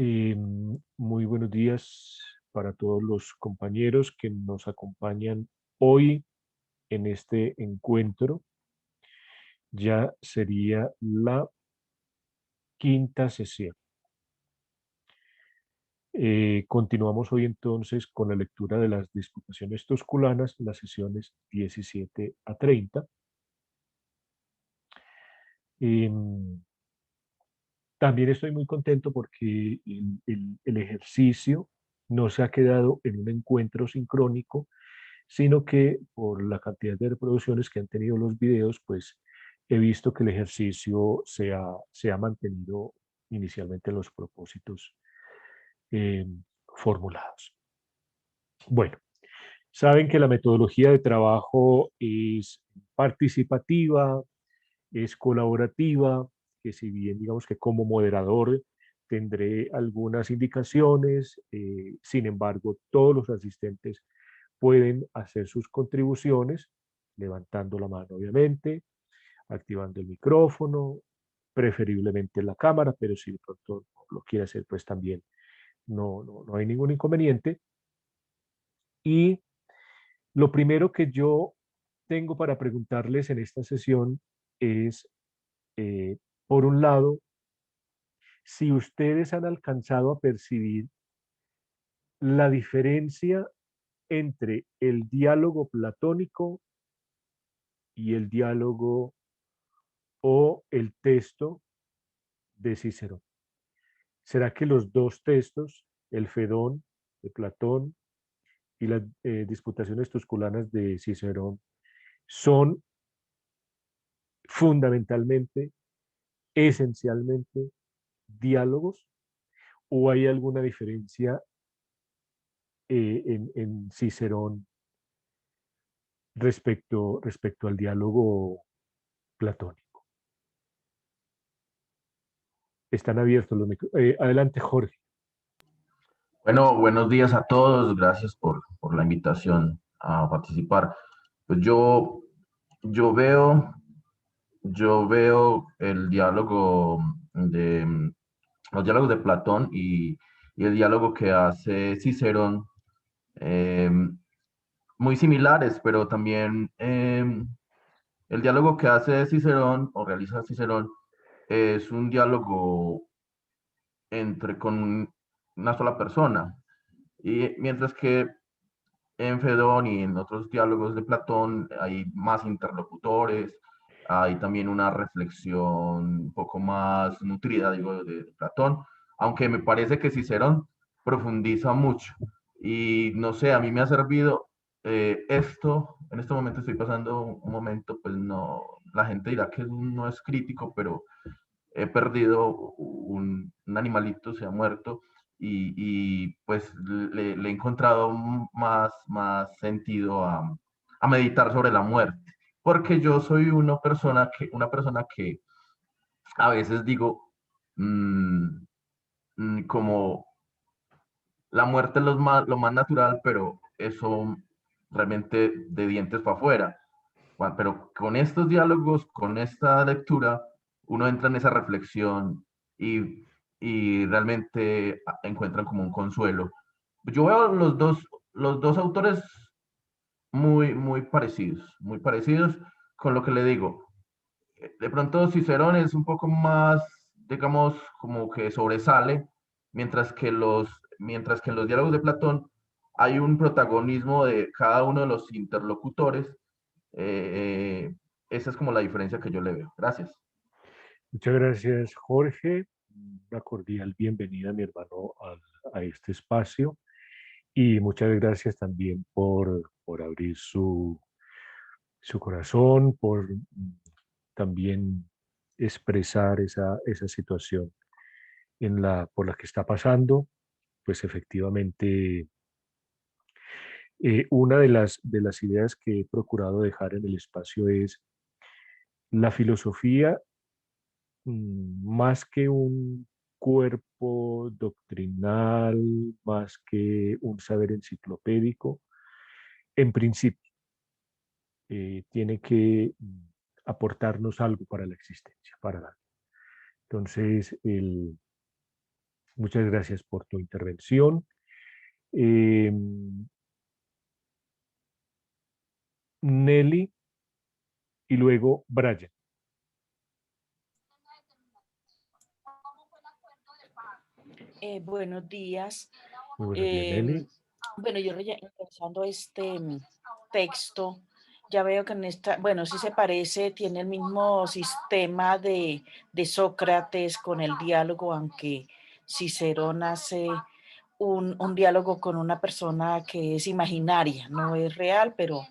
Muy buenos días para todos los compañeros que nos acompañan hoy en este encuentro. Ya sería la quinta sesión. Continuamos hoy entonces con la lectura de las disputaciones tusculanas, las sesiones 17 a 30. Em, También estoy muy contento porque el ejercicio no se ha quedado en un encuentro sincrónico, sino que por la cantidad de reproducciones que han tenido los videos, pues he visto que el ejercicio se ha mantenido inicialmente en los propósitos eh, formulados. Bueno, saben que la metodología de trabajo es participativa, es colaborativa, que si bien digamos que como moderador tendré algunas indicaciones, sin embargo, todos los asistentes pueden hacer sus contribuciones, levantando la mano, obviamente, activando el micrófono, preferiblemente la cámara, pero si de pronto no lo quiere hacer, pues también no hay ningún inconveniente. Y lo primero que yo tengo para preguntarles en esta sesión es, eh, por un lado, si ustedes han alcanzado a percibir la diferencia entre el diálogo platónico y el diálogo o el texto de Cicerón. ¿Será que los dos textos, el Fedón de Platón y las disputaciones tusculanas de Cicerón, son fundamentalmente, esencialmente diálogos o hay alguna diferencia en Cicerón respecto al diálogo platónico? Están abiertos los micrófonos. Adelante, Jorge. Bueno, buenos días a todos. Gracias por la invitación a participar. Pues yo veo, yo veo los diálogos de Platón y el diálogo que hace Cicerón eh, muy similares, pero también el diálogo que hace Cicerón o realiza Cicerón es un diálogo con una sola persona. Y mientras que en Fedón y en otros diálogos de Platón hay más interlocutores, hay también una reflexión un poco más nutrida, digo, de Platón, aunque me parece que Cicerón profundiza mucho. Y no sé, a mí me ha servido esto, en este momento estoy pasando un momento, pues no, la gente dirá que no es crítico, pero he perdido un animalito, se ha muerto, pues le he encontrado más sentido a meditar sobre la muerte, porque yo soy una persona que a veces digo, mm, como la muerte es lo más natural, pero eso realmente de dientes para afuera. Pero con estos diálogos, con esta lectura, uno entra en esa reflexión y realmente encuentran como un consuelo. Yo veo los dos autores muy parecidos con lo que le digo. De pronto Cicerón es un poco más, digamos, como que sobresale, mientras que en los diálogos de Platón hay un protagonismo de cada uno de los interlocutores. eh, Esa es como la diferencia que yo le veo. Gracias. Muchas gracias, Jorge. Una cordial bienvenida, mi hermano, a este espacio. Y muchas gracias también por abrir su corazón, por también expresar esa situación por la que está pasando. Pues efectivamente, una de las ideas que he procurado dejar en el espacio es la filosofía, más que un cuerpo doctrinal, más que un saber enciclopédico, en principio tiene que aportarnos algo para la existencia, para la. Entonces, Muchas gracias por tu intervención. Eh, Nelly y luego Brian. Buenos días. Muy buenos días, Nelly. Em, bueno, yo revisando este texto, ya veo que en esta, bueno, sí se parece, tiene el mismo sistema de Sócrates con el diálogo, aunque Cicerón hace un diálogo con una persona que es imaginaria, no es real, pero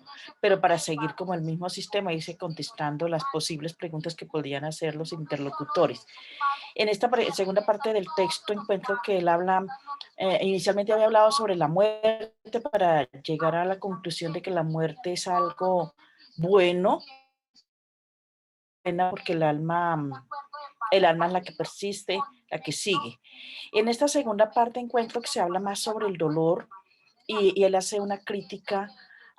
para seguir como el mismo sistema, irse contestando las posibles preguntas que podrían hacer los interlocutores. En esta segunda parte del texto encuentro que él habla, inicialmente había hablado sobre la muerte para llegar a la conclusión de que la muerte es algo bueno, porque el alma es la que persiste, la que sigue. En esta segunda parte encuentro que se habla más sobre el dolor y él hace una crítica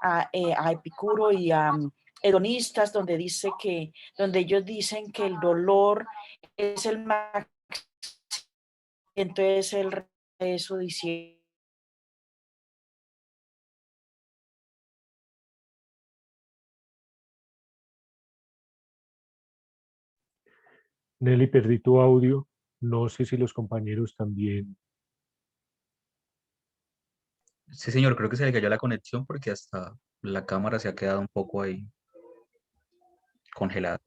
a Epicuro y a hedonistas donde ellos dicen que el dolor es el máximo. Entonces él eso dice, Nelly, perdí tu audio. No sé si los compañeros también. Sí, señor, creo que se le cayó la conexión porque hasta la cámara se ha quedado un poco ahí congelada.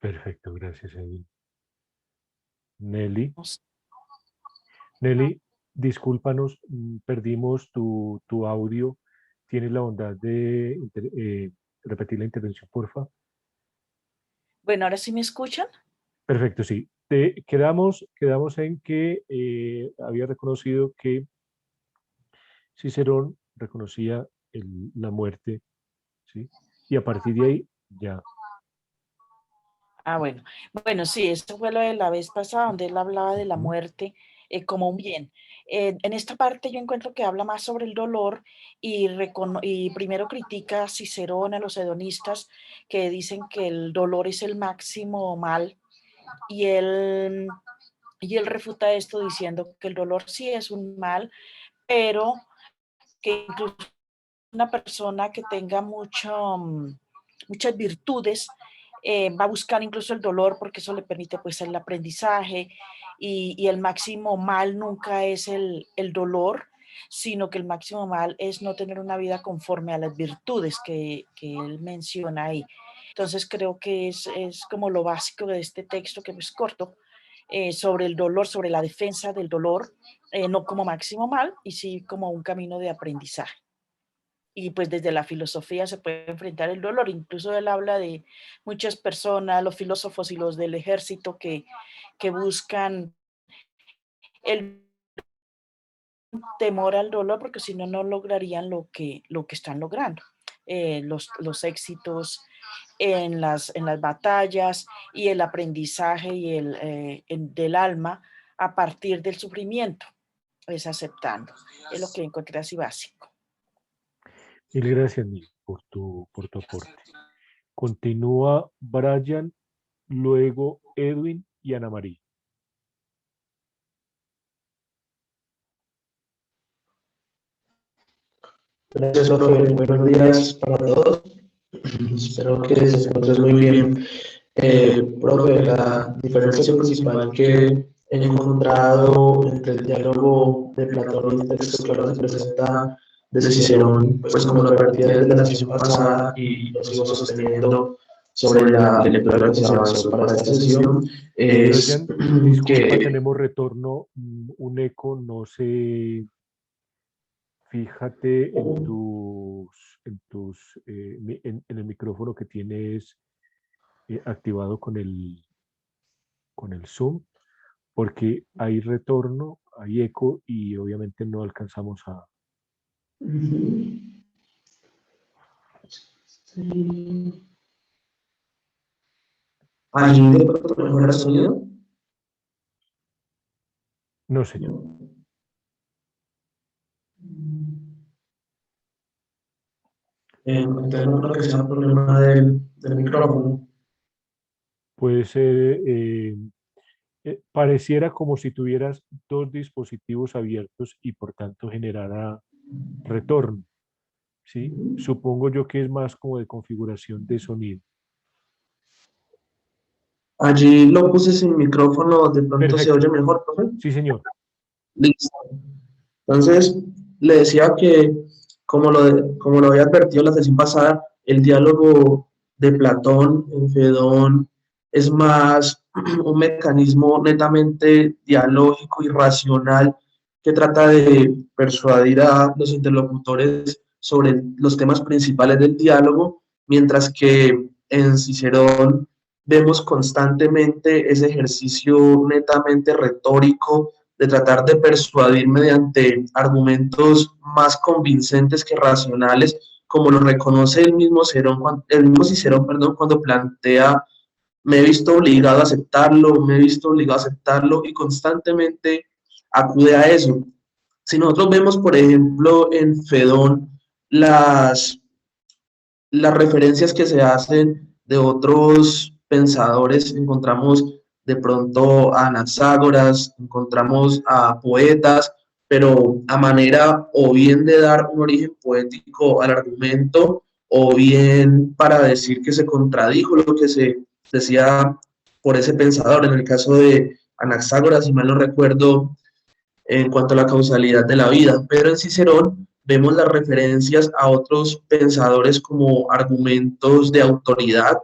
Perfecto, gracias, Edwin. Nelly. no sé, Nelly, discúlpanos, perdimos tu audio. ¿Tienes la bondad de repetir la intervención, porfa? bueno, ahora sí me escuchan. Perfecto, sí. Quedamos en que había reconocido que Cicerón reconocía la muerte, ¿sí? Y a partir de ahí, ya. Bueno, sí, eso fue lo de la vez pasada, donde él hablaba de la Ujú. muerte como un bien. En esta parte yo encuentro que habla más sobre el dolor y primero critica a Cicerón, a los hedonistas, que dicen que el dolor es el máximo mal, y él, y él refuta esto diciendo que el dolor sí es un mal, pero que incluso una persona que tenga muchas virtudes va a buscar incluso el dolor porque eso le permite pues el aprendizaje y el máximo mal nunca es el dolor, sino que el máximo mal es no tener una vida conforme a las virtudes que él menciona ahí. Entonces creo que es como lo básico de este texto, que es corto, sobre el dolor, sobre la defensa del dolor, no como máximo mal, y sí como un camino de aprendizaje. Y pues desde la filosofía se puede enfrentar el dolor. Incluso él habla de muchas personas, los filósofos y los del ejército que buscan el temor al dolor porque si no, no lograrían lo que están logrando. Los éxitos en las batallas y el aprendizaje del alma a partir del sufrimiento, es aceptando. Es lo que encontré así básico. Mil gracias, Nelly, por tu aporte. Continúa Brian, luego Edwin y Ana María. Gracias, profe. Buenos días para todos. Espero que se encuentren muy bien. Profe, la diferencia principal que he encontrado entre el diálogo de Platón y el texto que ahora se presenta de Cicerón, pues como lo advertía desde la sesión pasada y lo sigo sosteniendo sobre la lectura que se avanzó para esta sesión, es Brian, disculpa, que tenemos retorno, un eco, no sé, fíjate en el micrófono que tienes activado con el Zoom, porque hay retorno, hay eco y obviamente no alcanzamos a... allí de pronto mejora el sonido. No, señor. Entonces no creo que sea un problema del micrófono. Puede ser pareciera como si tuvieras dos dispositivos abiertos y por tanto generara retorno, ¿sí? Supongo yo que es más como de configuración de sonido. Allí lo puse sin micrófono, de pronto se Perfecto. oye mejor, profe. Sí, señor. Listo. Entonces, le decía que, como lo había advertido la sesión pasada, el diálogo de Platón en Fedón es más un mecanismo netamente dialógico y racional que trata de persuadir a los interlocutores sobre los temas principales del diálogo, mientras que en Cicerón vemos constantemente ese ejercicio netamente retórico de tratar de persuadir mediante argumentos más convincentes que racionales, como lo reconoce el mismo Cicerón, perdón, cuando plantea: me he visto obligado a aceptarlo, me he visto obligado a aceptarlo, y constantemente acude a eso. Si nosotros vemos, por ejemplo, en Fedón, las las referencias que se hacen de otros pensadores, encontramos de pronto a Anaxágoras, encontramos a poetas, pero a manera o bien de dar un origen poético al argumento, o bien para decir que se contradijo lo que se decía por ese pensador. En el caso de Anaxágoras, si mal no recuerdo, en cuanto a la causalidad de la vida, pero en Cicerón vemos las referencias a otros pensadores como argumentos de autoridad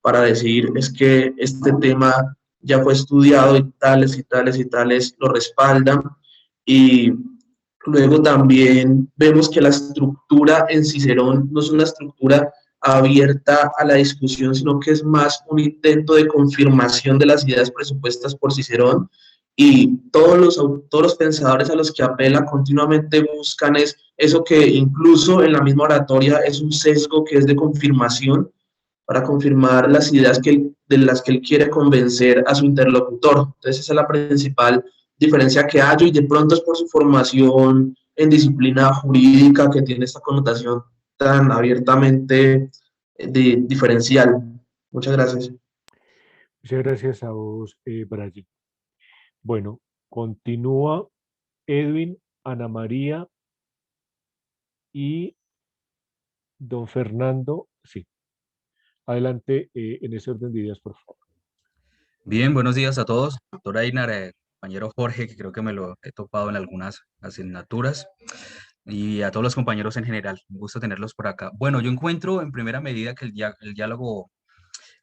para decir: es que este tema ya fue estudiado y tales y tales y tales lo respaldan. Y luego también vemos que la estructura en Cicerón no es una estructura abierta a la discusión, sino que es más un intento de confirmación de las ideas presupuestas por Cicerón, y todos los pensadores a los que apela continuamente buscan es eso que incluso en la misma oratoria es un sesgo que es de confirmación, para confirmar las ideas de las que él quiere convencer a su interlocutor. Entonces esa es la principal diferencia que hay, y de pronto es por su formación en disciplina jurídica que tiene esta connotación tan abiertamente diferencial. Muchas gracias. Muchas gracias a vos, Brian. Bueno, continúa Edwin, Ana María y don Fernando. Sí, adelante en ese orden de ideas, por favor. Bien, buenos días a todos. Doctor Einar, compañero Jorge, que creo que me lo he topado en algunas asignaturas, y a todos los compañeros en general. Un gusto tenerlos por acá. Bueno, yo encuentro en primera medida que el diálogo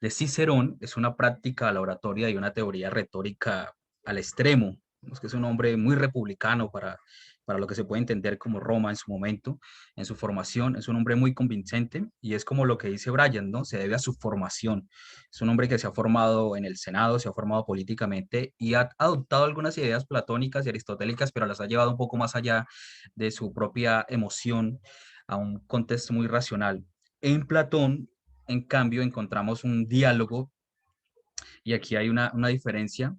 de Cicerón es una práctica a la oratoria y una teoría retórica al extremo. Es que es un hombre muy republicano para lo que se puede entender como Roma en su momento, en su formación. Es un hombre muy convincente, y es como lo que dice Brian, ¿no? Se debe a su formación. Es un hombre que se ha formado en el Senado, se ha formado políticamente y ha adoptado algunas ideas platónicas y aristotélicas, pero las ha llevado un poco más allá de su propia emoción a un contexto muy racional. En Platón, en cambio, encontramos un diálogo, y aquí hay una diferencia.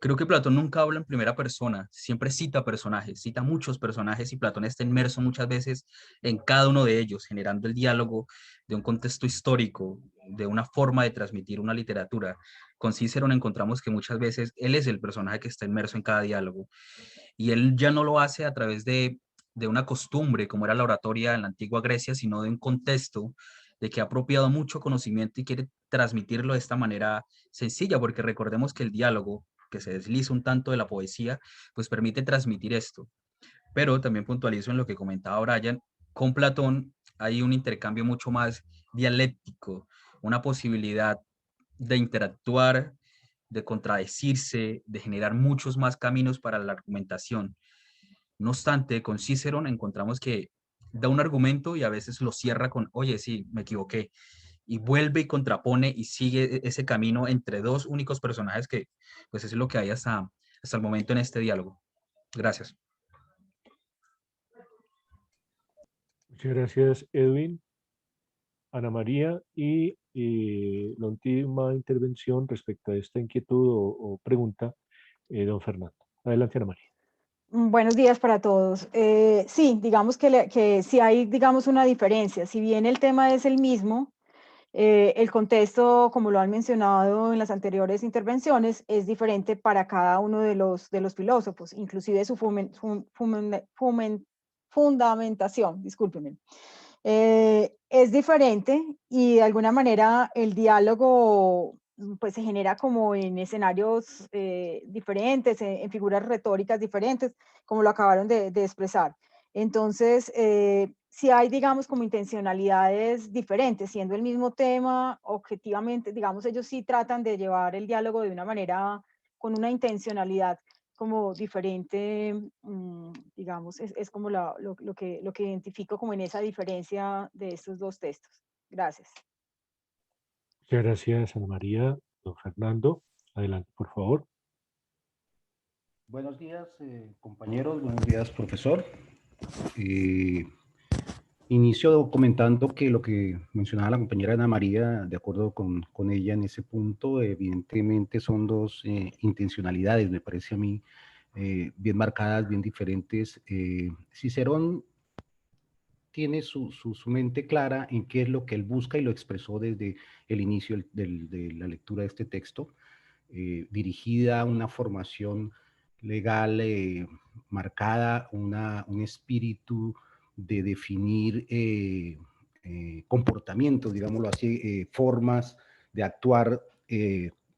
Creo que Platón nunca habla en primera persona, siempre cita personajes, cita muchos personajes, y Platón está inmerso muchas veces en cada uno de ellos, generando el diálogo de un contexto histórico, de una forma de transmitir una literatura. Con Cicerón encontramos que muchas veces él es el personaje que está inmerso en cada diálogo, y él ya no lo hace a través de una costumbre como era la oratoria en la antigua Grecia, sino de un contexto de que ha apropiado mucho conocimiento y quiere transmitirlo de esta manera sencilla, porque recordemos que el diálogo, que se desliza un tanto de la poesía, pues permite transmitir esto. Pero también puntualizo en lo que comentaba Brian, con Platón hay un intercambio mucho más dialéctico, una posibilidad de interactuar, de contradecirse, de generar muchos más caminos para la argumentación. No obstante, con Cicerón encontramos que da un argumento y a veces lo cierra con: oye, sí, me equivoqué, y vuelve y contrapone y sigue ese camino entre dos únicos personajes, que pues es lo que hay hasta el momento en este diálogo. Gracias. Muchas gracias, Edwin, Ana María, y la última intervención respecto a esta inquietud o pregunta, don Fernando. Adelante, Ana María. Buenos días para todos. Sí, digamos que sí hay, digamos, una diferencia. Si bien el tema es el mismo, El contexto, como lo han mencionado en las anteriores intervenciones, es diferente para cada uno de los filósofos, inclusive su fundamentación, discúlpenme. Es diferente y de alguna manera el diálogo pues se genera como en escenarios diferentes, en figuras retóricas diferentes, como lo acabaron de expresar. Entonces, si hay, digamos, como intencionalidades diferentes, siendo el mismo tema, objetivamente, digamos, ellos sí tratan de llevar el diálogo de una manera, con una intencionalidad como diferente, digamos, es como lo que identifico como en esa diferencia de estos dos textos. Gracias. Muchas gracias, Ana María. Don Fernando, adelante, por favor. Buenos días, compañeros. Buenos días, profesor. Inicio comentando que lo que mencionaba la compañera Ana María, de acuerdo con ella en ese punto, evidentemente son dos intencionalidades, me parece a mí, bien marcadas, bien diferentes. Cicerón tiene su mente clara en qué es lo que él busca y lo expresó desde el inicio de la lectura de este texto, dirigida a una formación legal marcada, un espíritu de definir comportamientos, digámoslo así, formas de actuar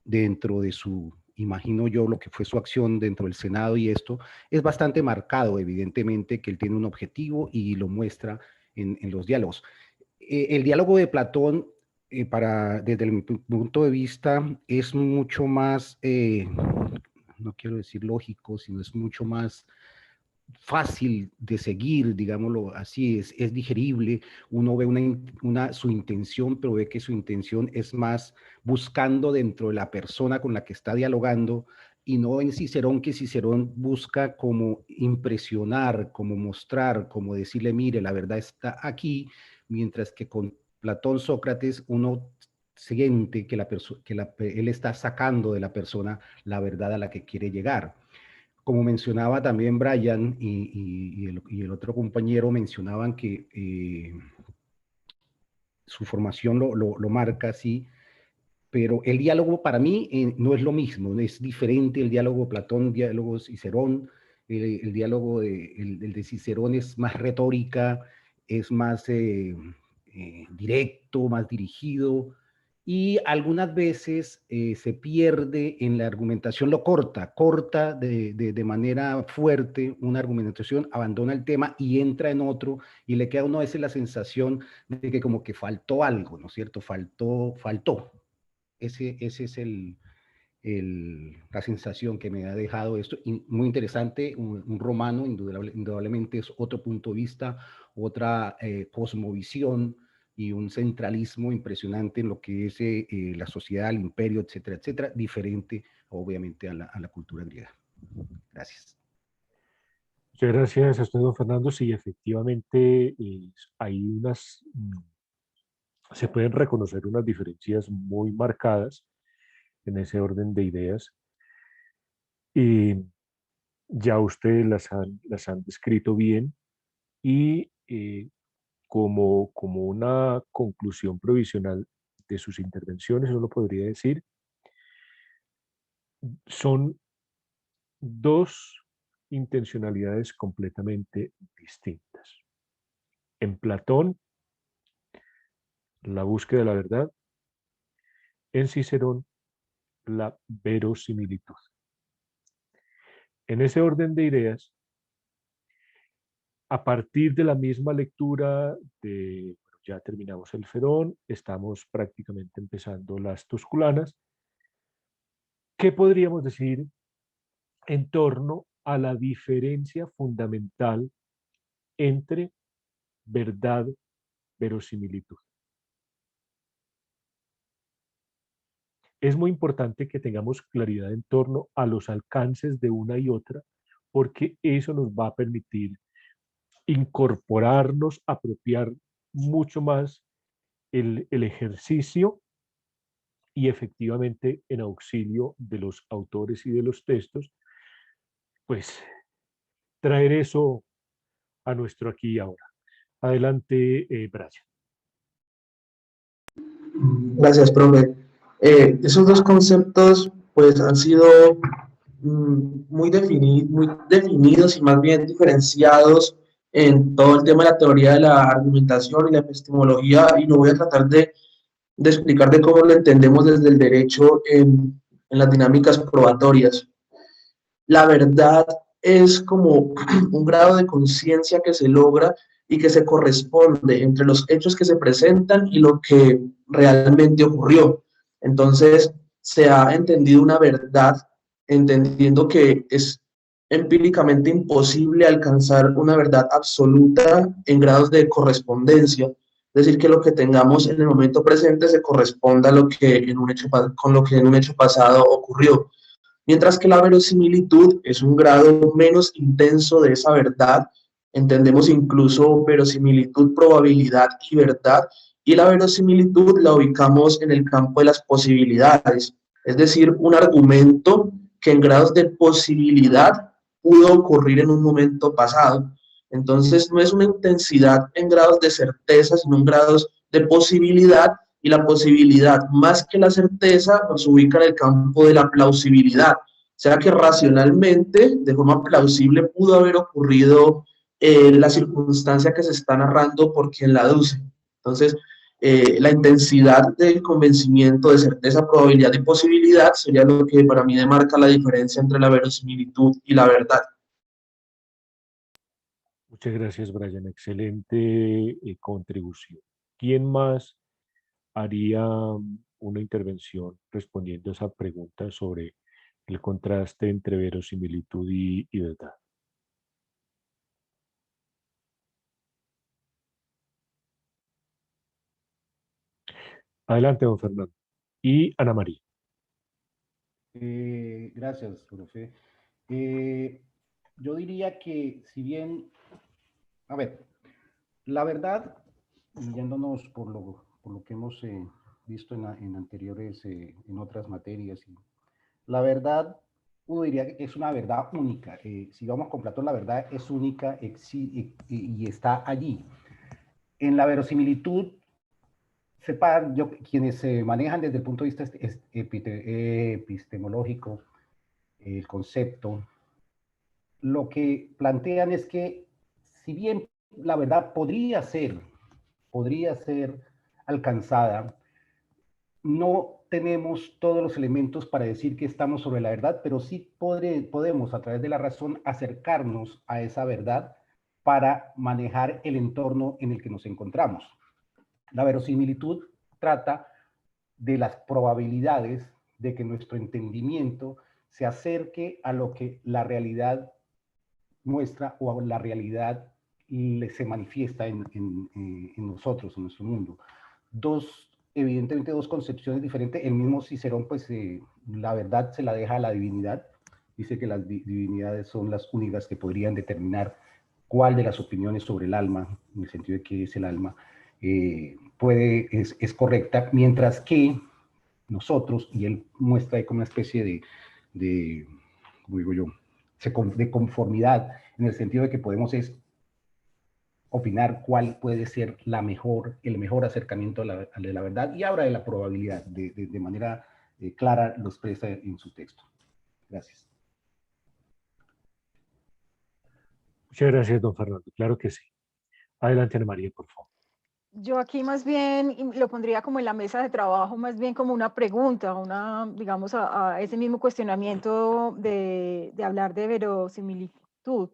dentro de su, imagino yo, lo que fue su acción dentro del Senado, y esto es bastante marcado, evidentemente, que él tiene un objetivo y lo muestra en los diálogos. El diálogo de Platón, desde mi punto de vista, es mucho más, no quiero decir lógico, sino es mucho más fácil de seguir, digámoslo así, es digerible. Uno ve su intención, pero ve que su intención es más buscando dentro de la persona con la que está dialogando, y no en Cicerón, que Cicerón busca como impresionar, como mostrar, como decirle, mire, la verdad está aquí, mientras que con Platón, Sócrates, uno siente que él está sacando de la persona la verdad a la que quiere llegar. Como mencionaba también Brian y el otro compañero, mencionaban que su formación lo marca así, pero el diálogo para mí no es lo mismo, es diferente el diálogo Platón, diálogo Cicerón. El diálogo el de Cicerón es más retórica, es más directo, más dirigido, y algunas veces se pierde en la argumentación, lo corta de manera fuerte una argumentación, abandona el tema y entra en otro, y le queda a uno a veces la sensación de que como que faltó algo, ¿no es cierto? Faltó. Ese es la sensación que me ha dejado esto. Y muy interesante, un romano, indudablemente es otro punto de vista, otra cosmovisión y un centralismo impresionante en lo que es la sociedad, el imperio, etcétera, etcétera, diferente obviamente a la cultura griega. Gracias. Muchas gracias a usted, don Fernando. Sí, efectivamente, hay se pueden reconocer unas diferencias muy marcadas en ese orden de ideas. Y ya ustedes las han descrito bien, y como una conclusión provisional de sus intervenciones, uno podría decir, son dos intencionalidades completamente distintas. En Platón, la búsqueda de la verdad; en Cicerón, la verosimilitud. En ese orden de ideas, a partir de la misma lectura bueno, ya terminamos el Fedón, estamos prácticamente empezando las Tusculanas. ¿Qué podríamos decir en torno a la diferencia fundamental entre verdad, verosimilitud? Es muy importante que tengamos claridad en torno a los alcances de una y otra, porque eso nos va a permitir incorporarnos, apropiar mucho más el ejercicio, y efectivamente, en auxilio de los autores y de los textos, pues traer eso a nuestro aquí y ahora. Adelante, Brian. Gracias, profe. Esos dos conceptos pues han sido muy definidos y más bien diferenciados en todo el tema de la teoría de la argumentación y la epistemología, y lo voy a tratar de explicar de cómo lo entendemos desde el derecho en las dinámicas probatorias. La verdad es como un grado de conciencia que se logra y que se corresponde entre los hechos que se presentan y lo que realmente ocurrió. Entonces, se ha entendido una verdad, entendiendo que es empíricamente imposible alcanzar una verdad absoluta en grados de correspondencia. Es decir, que lo que tengamos en el momento presente se corresponda a lo que en un hecho, con lo que en un hecho pasado ocurrió. Mientras que la verosimilitud es un grado menos intenso de esa verdad. Entendemos incluso verosimilitud, probabilidad y verdad, y la verosimilitud la ubicamos en el campo de las posibilidades, es decir, un argumento que en grados de posibilidad pudo ocurrir en un momento pasado. Entonces, no es una intensidad en grados de certeza, sino en grados de posibilidad, y la posibilidad, más que la certeza, nos ubica en el campo de la plausibilidad. O sea que racionalmente, de forma plausible, pudo haber ocurrido la circunstancia que se está narrando por quien la aduce. Entonces, la intensidad del convencimiento, de certeza, probabilidad y posibilidad sería lo que para mí demarca la diferencia entre la verosimilitud y la verdad. Muchas gracias, Brian. Excelente contribución. ¿Quién más haría una intervención respondiendo a esa pregunta sobre el contraste entre verosimilitud y verdad? Adelante, don Fernando. Y Ana María. Gracias, profe. Yo diría que si bien, a ver, la verdad, yéndonos por lo que hemos visto en anteriores, en otras materias, la verdad, uno diría que es una verdad única. Si vamos con Platón, la verdad es única y está allí. En la verosimilitud, quienes se manejan desde el punto de vista epistemológico, el concepto, lo que plantean es que si bien la verdad podría ser alcanzada, no tenemos todos los elementos para decir que estamos sobre la verdad, pero sí podemos a través de la razón acercarnos a esa verdad para manejar el entorno en el que nos encontramos. La verosimilitud trata de las probabilidades de que nuestro entendimiento se acerque a lo que la realidad muestra o la realidad se manifiesta en nosotros, en nuestro mundo. Evidentemente dos concepciones diferentes. El mismo Cicerón, pues la verdad se la deja a la divinidad. Dice que las divinidades son las únicas que podrían determinar cuál de las opiniones sobre el alma, en el sentido de qué es el alma, es correcta, mientras que nosotros, y él muestra ahí como una especie de ¿cómo digo yo?, de conformidad, en el sentido de que podemos opinar cuál puede ser el mejor acercamiento a la verdad, y habla de la probabilidad, de manera clara lo expresa en su texto. Gracias. Muchas gracias, don Fernando. Claro que sí. Adelante, Ana María, por favor. Yo aquí más bien lo pondría como en la mesa de trabajo, más bien como una pregunta, digamos, a ese mismo cuestionamiento de hablar de verosimilitud.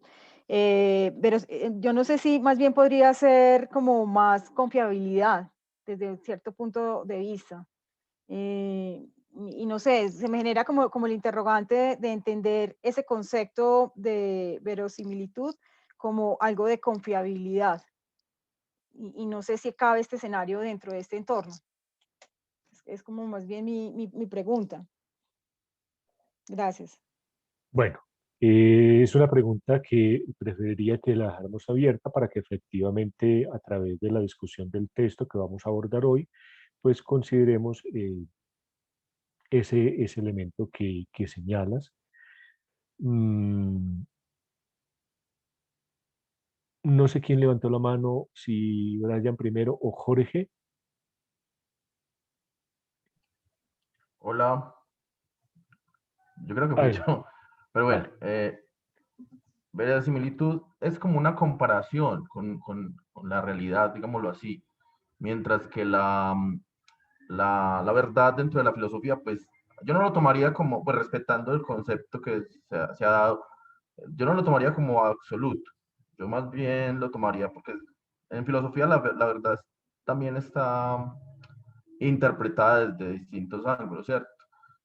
Pero yo no sé si más bien podría ser como más confiabilidad desde cierto punto de vista. Y no sé, se me genera como el interrogante de entender ese concepto de verosimilitud como algo de confiabilidad. Y no sé si cabe este escenario dentro de este entorno. Es como más bien mi pregunta. Gracias. Bueno, es una pregunta que preferiría que la dejáramos abierta para que efectivamente a través de la discusión del texto que vamos a abordar hoy, pues consideremos ese elemento que señalas. No sé quién levantó la mano, si Brian primero o Jorge. Hola, yo creo que fui Adelante. yo. Pero bueno, verosimilitud es como una comparación con la realidad, digámoslo así. Mientras que la verdad dentro de la filosofía, pues yo no lo tomaría como, pues respetando el concepto que se ha dado, yo no lo tomaría como absoluto. Yo más bien lo tomaría porque en filosofía la verdad también está interpretada desde distintos ángulos, ¿cierto?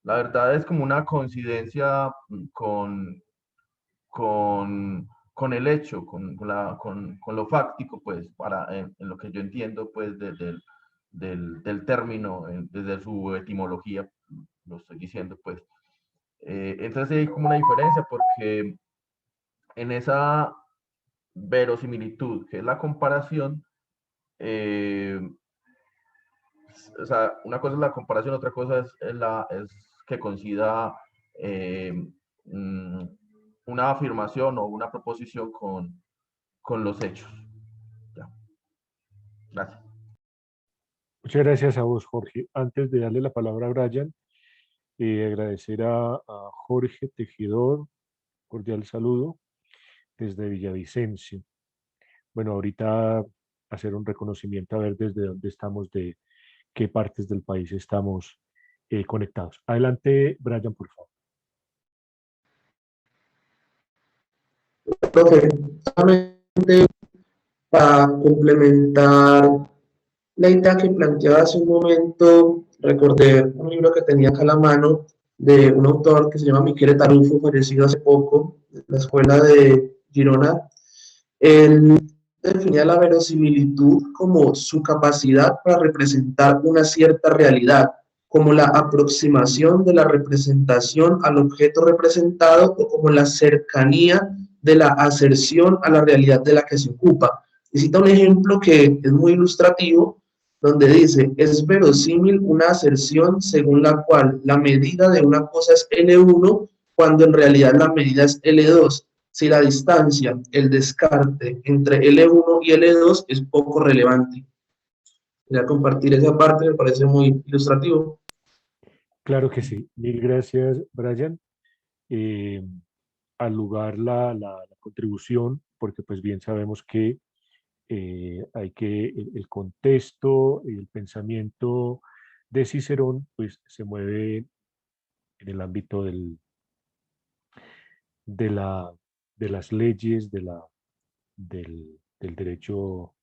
La verdad es como una coincidencia con el hecho, con lo fáctico, pues, en lo que yo entiendo, pues, del término, desde su etimología, lo estoy diciendo, pues. Entonces hay como una diferencia porque en esa verosimilitud, que es la comparación, eh, o sea, una cosa es la comparación, otra cosa es que coincida eh, mm, una afirmación o una proposición con los hechos. Ya, gracias. Muchas gracias a vos, Jorge. Antes de darle la palabra a Brian, agradecer a Jorge Tejedor, cordial saludo desde Villavicencio. Bueno, ahorita hacer un reconocimiento a ver desde dónde estamos, de qué partes del país estamos conectados. Adelante, Brian, por favor. Profe, solamente para complementar la idea que planteaba hace un momento, recordé un libro que tenía acá a la mano de un autor que se llama Michele Tarufo, fallecido hace poco, de la escuela de Girona. Él definía la verosimilitud como su capacidad para representar una cierta realidad, como la aproximación de la representación al objeto representado o como la cercanía de la aserción a la realidad de la que se ocupa. Y cita un ejemplo que es muy ilustrativo, donde dice, es verosímil una aserción según la cual la medida de una cosa es L1 cuando en realidad la medida es L2 si la distancia, el descarte entre L1 y L2 es poco relevante. Quería compartir esa parte, me parece muy ilustrativo. Claro que sí. Mil gracias, Brian. Eh, Al lugar la contribución, porque pues bien sabemos que hay que el contexto, el pensamiento de Cicerón, pues se mueve en el ámbito de, la, de las leyes, del derecho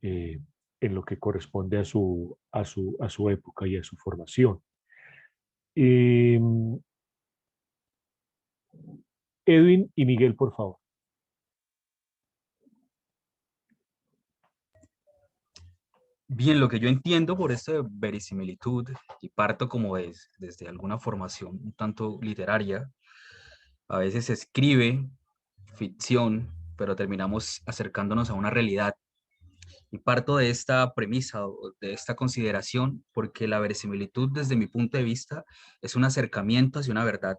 en lo que corresponde a su época y a su formación. Eh, Edwin y Miguel, por favor. Bien, lo que yo entiendo por esto de verisimilitud, y parto como desde alguna formación un tanto literaria, a veces se escribe ficción, pero terminamos acercándonos a una realidad. Y parto de esta premisa o de esta consideración porque la verisimilitud desde mi punto de vista es un acercamiento hacia una verdad.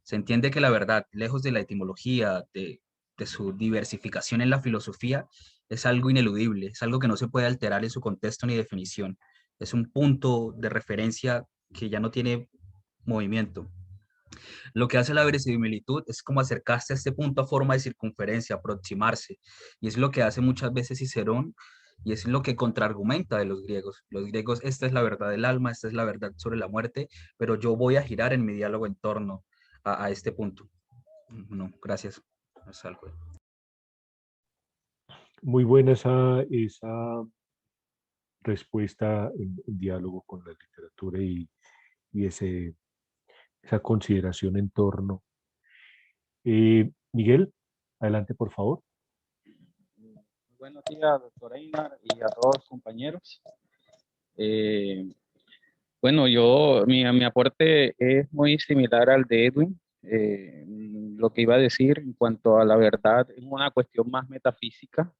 Se entiende que la verdad, lejos de la etimología, de su diversificación en la filosofía, es algo ineludible, es algo que no se puede alterar en su contexto ni definición. Es un punto de referencia que ya no tiene movimiento. Lo que hace la verisimilitud es como acercarse a este punto a forma de circunferencia, aproximarse. Y es lo que hace muchas veces Cicerón y es lo que contraargumenta de los griegos. Los griegos, esta es la verdad del alma, esta es la verdad sobre la muerte, pero yo voy a girar en mi diálogo en torno a este punto. No, gracias. Es algo. Muy buena esa respuesta en diálogo con la literatura y esa consideración en torno. Miguel, adelante, por favor. Buenos días, doctora Einar, y a todos los compañeros. Bueno, mi aporte es muy similar al de Edwin. Lo que iba a decir en cuanto a la verdad es una cuestión más metafísica,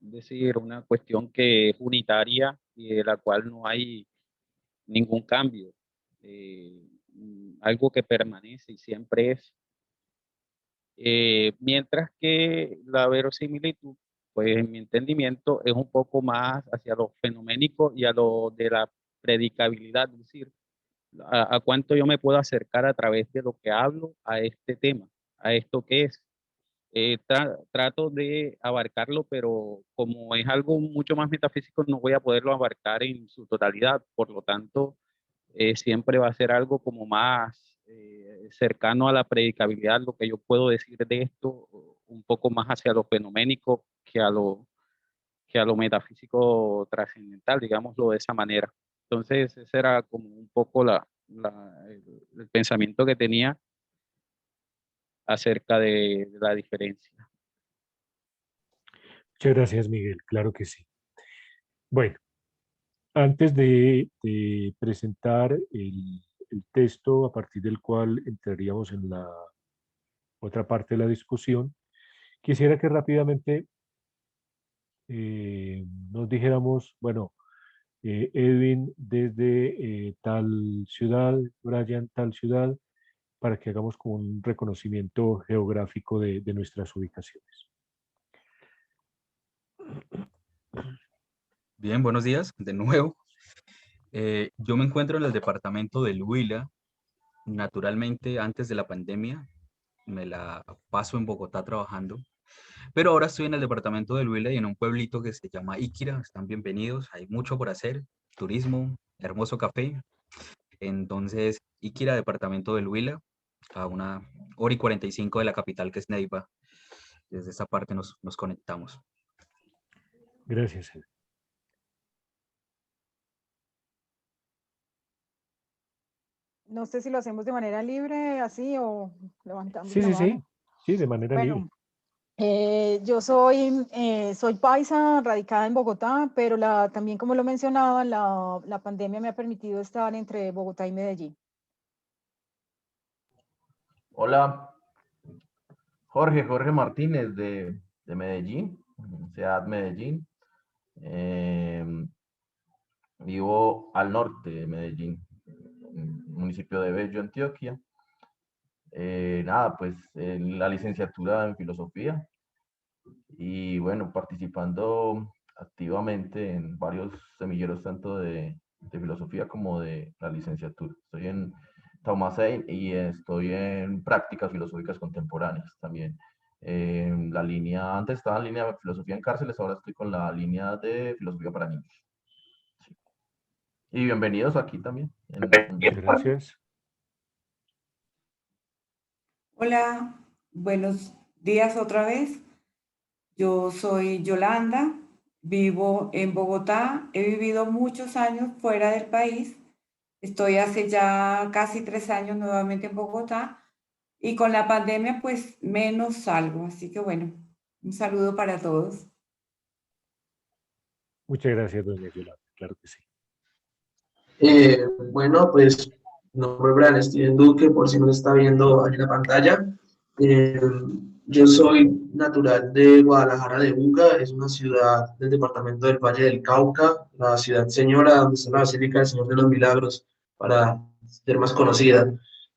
es decir, una cuestión que es unitaria y de la cual no hay ningún cambio. Algo que permanece y siempre es. Mientras que la verosimilitud, pues en mi entendimiento, es un poco más hacia lo fenoménico y a lo de la predicabilidad, es decir, a cuánto yo me puedo acercar a través de lo que hablo a este tema, a esto que es. Trato de abarcarlo, pero como es algo mucho más metafísico, no voy a poderlo abarcar en su totalidad. Por lo tanto, siempre va a ser algo como más cercano a la predicabilidad, lo que yo puedo decir de esto, un poco más hacia lo fenoménico que a lo metafísico trascendental, digámoslo de esa manera. Entonces, ese era como un poco el pensamiento que tenía acerca de la diferencia. Muchas gracias, Miguel. Claro que sí. Bueno, antes de presentar el texto a partir del cual entraríamos en la otra parte de la discusión, quisiera que rápidamente nos dijéramos, bueno, Edwin desde tal ciudad, Brian tal ciudad, para que hagamos como un reconocimiento geográfico de nuestras ubicaciones. Bien, buenos días de nuevo. Yo me encuentro en el departamento del Huila. Naturalmente, antes de la pandemia, me la paso en Bogotá trabajando, pero ahora estoy en el departamento del Huila y en un pueblito que se llama Iquira. Están bienvenidos, hay mucho por hacer, turismo, hermoso café. Entonces, Iquira, departamento del Huila, a 1 hora y 45 de la capital, que es Neiva. Desde esa parte nos conectamos. Gracias, Edwin. No sé si lo hacemos de manera libre, así, o levantamos Sí, la sí, mano. sí, sí, de manera libre. Bueno, yo soy paisa, radicada en Bogotá, pero también, como lo mencionaba, la pandemia me ha permitido estar entre Bogotá y Medellín. Hola, Jorge Martínez de Medellín, Ciudad Medellín. Vivo al norte de Medellín, municipio de Bello, Antioquia. Nada, pues la licenciatura en filosofía y bueno, participando activamente en varios semilleros tanto de filosofía como de la licenciatura. Estoy en Taumasei y estoy en prácticas filosóficas contemporáneas también. La línea, antes estaba en línea de filosofía en cárceles, ahora estoy con la línea de filosofía para niños. Sí. Y bienvenidos aquí también. Gracias. Hola, buenos días otra vez. Yo soy Yolanda, vivo en Bogotá, he vivido muchos años fuera del país. Estoy hace ya casi 3 años nuevamente en Bogotá y con la pandemia pues menos salgo. Así que bueno, un saludo para todos. Muchas gracias, doña Yolanda. Claro que sí. Bueno, pues mi nombre es Brian Steven Duque, por si no lo está viendo ahí en la pantalla. Eh, yo soy natural de Guadalajara de Buga, es una ciudad del departamento del Valle del Cauca, la ciudad señora donde está la Basílica del Señor de los Milagros, para ser más conocida.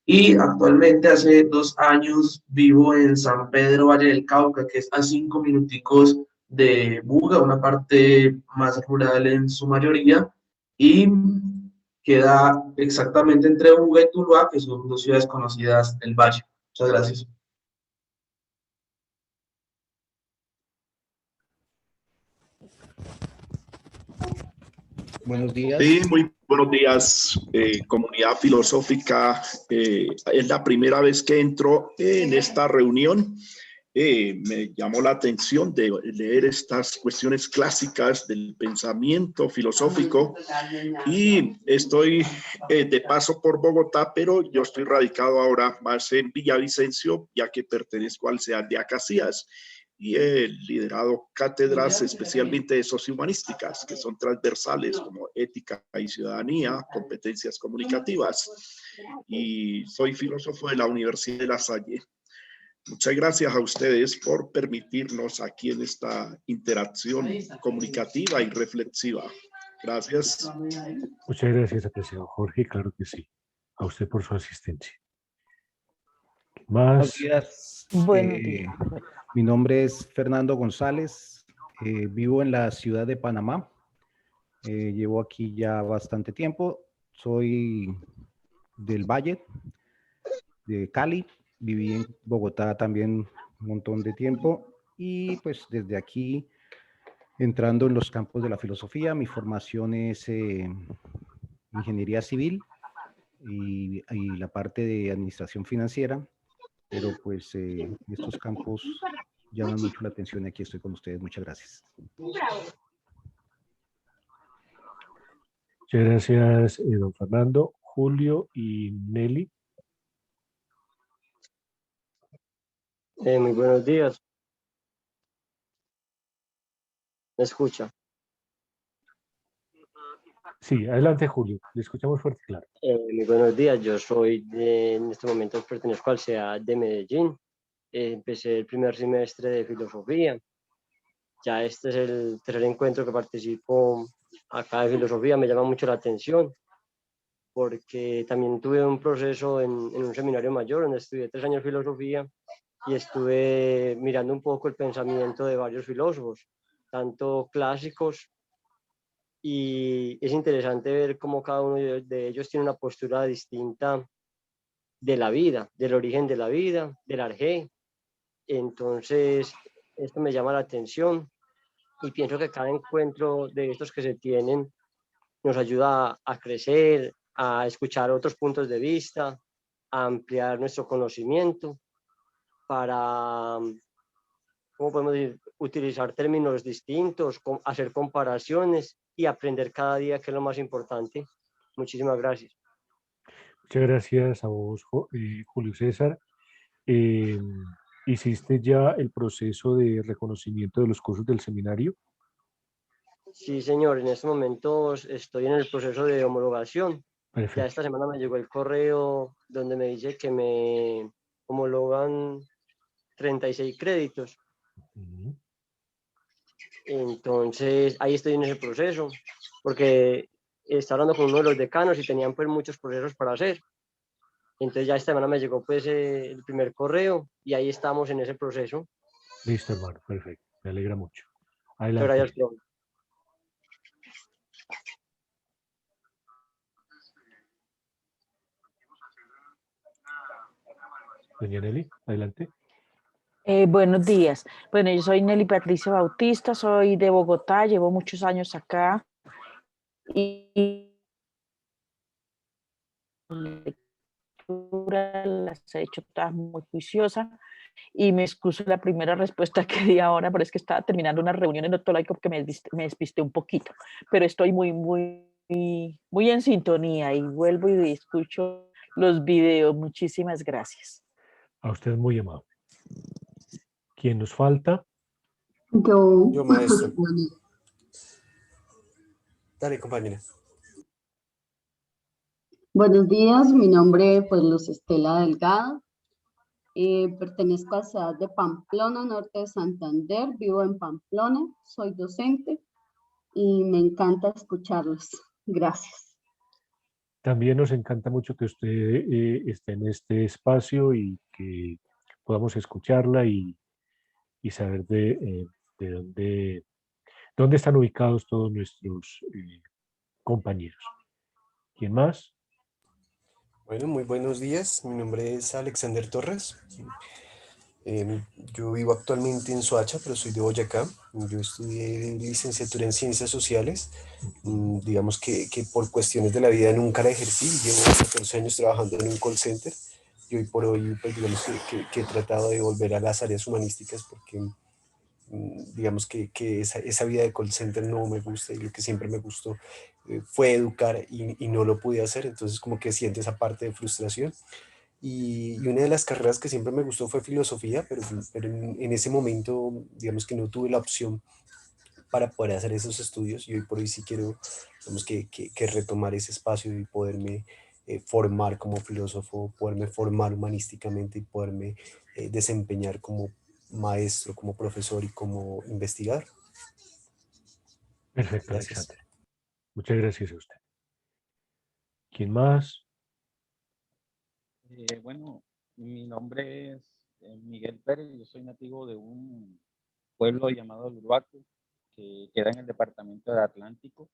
Y actualmente hace 2 años vivo en San Pedro Valle del Cauca, que es a 5 minuticos de Buga, una parte más rural en su mayoría, y queda exactamente entre Buga y Tuluá, que son dos ciudades conocidas del Valle. Muchas gracias. Buenos días. Sí, muy buenos días, comunidad filosófica. Es la primera vez que entro en esta reunión. Me llamó la atención de leer estas cuestiones clásicas del pensamiento filosófico y estoy de paso por Bogotá, pero yo estoy radicado ahora más en Villavicencio, ya que pertenezco al CEAD de Acacías y he liderado cátedras especialmente de sociohumanísticas, que son transversales como ética y ciudadanía, competencias comunicativas, y soy filósofo de la Universidad de La Salle. Muchas gracias a ustedes por permitirnos aquí en esta interacción comunicativa y reflexiva. Gracias. Muchas gracias, apreciado Jorge. Claro que sí. A usted por su asistencia. ¿Qué Buenos más? días. Buenos días. Mi nombre es Fernando González. Vivo en la ciudad de Panamá. Llevo aquí ya bastante tiempo. Soy del Valle, de Cali. Viví en Bogotá también un montón de tiempo y pues desde aquí entrando en los campos de la filosofía. Mi formación es ingeniería civil y la parte de administración financiera, pero pues estos campos llaman mucho la atención y aquí estoy con ustedes. Muchas gracias. Muchas gracias, don Fernando. Julio y Nelly. Muy buenos días. ¿Me escucha? Sí, adelante, Julio. Le escuchamos fuerte y claro. Muy buenos días. Yo soy en este momento pertenezco al CEA de Medellín. Empecé el primer semestre de filosofía. Ya este es el tercer encuentro que participo acá de filosofía. Me llama mucho la atención porque también tuve un proceso en un seminario mayor donde estudié 3 años filosofía y estuve mirando un poco el pensamiento de varios filósofos, tanto clásicos, y es interesante ver cómo cada uno de ellos tiene una postura distinta de la vida, del origen de la vida, del arjé. Entonces, esto me llama la atención y pienso que cada encuentro de estos que se tienen nos ayuda a crecer, a escuchar otros puntos de vista, a ampliar nuestro conocimiento para, ¿cómo podemos decir?, utilizar términos distintos, hacer comparaciones y aprender cada día, que es lo más importante. Muchísimas gracias. Muchas gracias a vos, Julio César. ¿Hiciste ya el proceso de reconocimiento de los cursos del seminario? Sí, señor, en estos momentos estoy en el proceso de homologación. Perfecto. Ya esta semana me llegó el correo donde me dice que me homologan 36 créditos. Entonces, ahí estoy en ese proceso, porque estaba hablando con uno de los decanos y tenían pues muchos procesos para hacer. Entonces ya esta semana me llegó pues el primer correo y ahí estamos en ese proceso. Listo, hermano, perfecto. Me alegra mucho. Muchas Adelante. gracias, profe. Doña Nelly, adelante. Buenos días. Bueno, yo soy Nelly Patricia Bautista, soy de Bogotá, llevo muchos años acá y las he hecho todas muy juiciosas y me excuso la primera respuesta que di ahora, pero es que estaba terminando una reunión en Otolaico porque me despisté un poquito, pero estoy muy en sintonía y vuelvo y escucho los videos. Muchísimas gracias. A usted muy amable. ¿Quién nos falta? Yo, maestro. Dale, compañera. Buenos días, mi nombre pues Luz Estela Delgado. Pertenezco a la ciudad de Pamplona, norte de Santander. Vivo en Pamplona, soy docente y me encanta escucharlos. Gracias. También nos encanta mucho que usted esté en este espacio y que podamos escucharla y saber de dónde están ubicados todos nuestros compañeros. ¿Quién más? Bueno, muy buenos días. Mi nombre es Alexander Torres. Yo vivo actualmente en Soacha, pero soy de Boyacá. Yo estudié licenciatura en Ciencias Sociales. Digamos que por cuestiones de la vida nunca la ejercí. Llevo 14 años trabajando en un call center y hoy por hoy, pues, digamos que he tratado de volver a las áreas humanísticas porque digamos que esa vida de call center no me gusta y lo que siempre me gustó fue educar y no lo pude hacer. Entonces como que siento esa parte de frustración. Y una de las carreras que siempre me gustó fue filosofía, pero en ese momento, digamos que no tuve la opción para poder hacer esos estudios y hoy por hoy sí quiero, digamos que retomar ese espacio y poderme formar como filósofo, poderme formar humanísticamente y poderme desempeñar como maestro, como profesor y como investigador. Perfecto, Gracias. Alexander. Muchas gracias a usted. ¿Quién más? Bueno, mi nombre es Miguel Pérez, yo soy nativo de un pueblo llamado Uruaco, que queda en el departamento del Atlántico,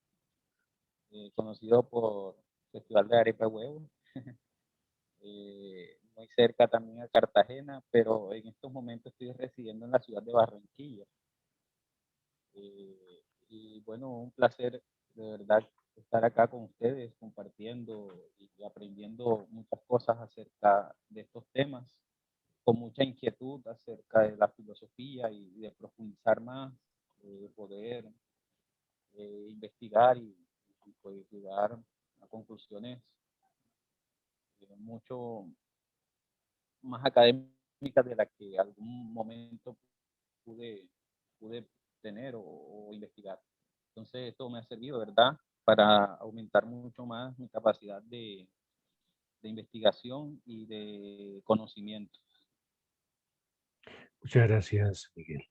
conocido por Festival de Arepa y Huevo. muy cerca también a Cartagena, pero en estos momentos estoy residiendo en la ciudad de Barranquilla. Y bueno, un placer de verdad estar acá con ustedes compartiendo y aprendiendo muchas cosas acerca de estos temas, con mucha inquietud acerca de la filosofía y de profundizar más, poder investigar y pues llegar a conclusiones mucho más académicas de las que algún momento pude tener o investigar. Entonces esto me ha servido, ¿verdad?, para aumentar mucho más mi capacidad de investigación y de conocimiento. Muchas gracias, Miguel.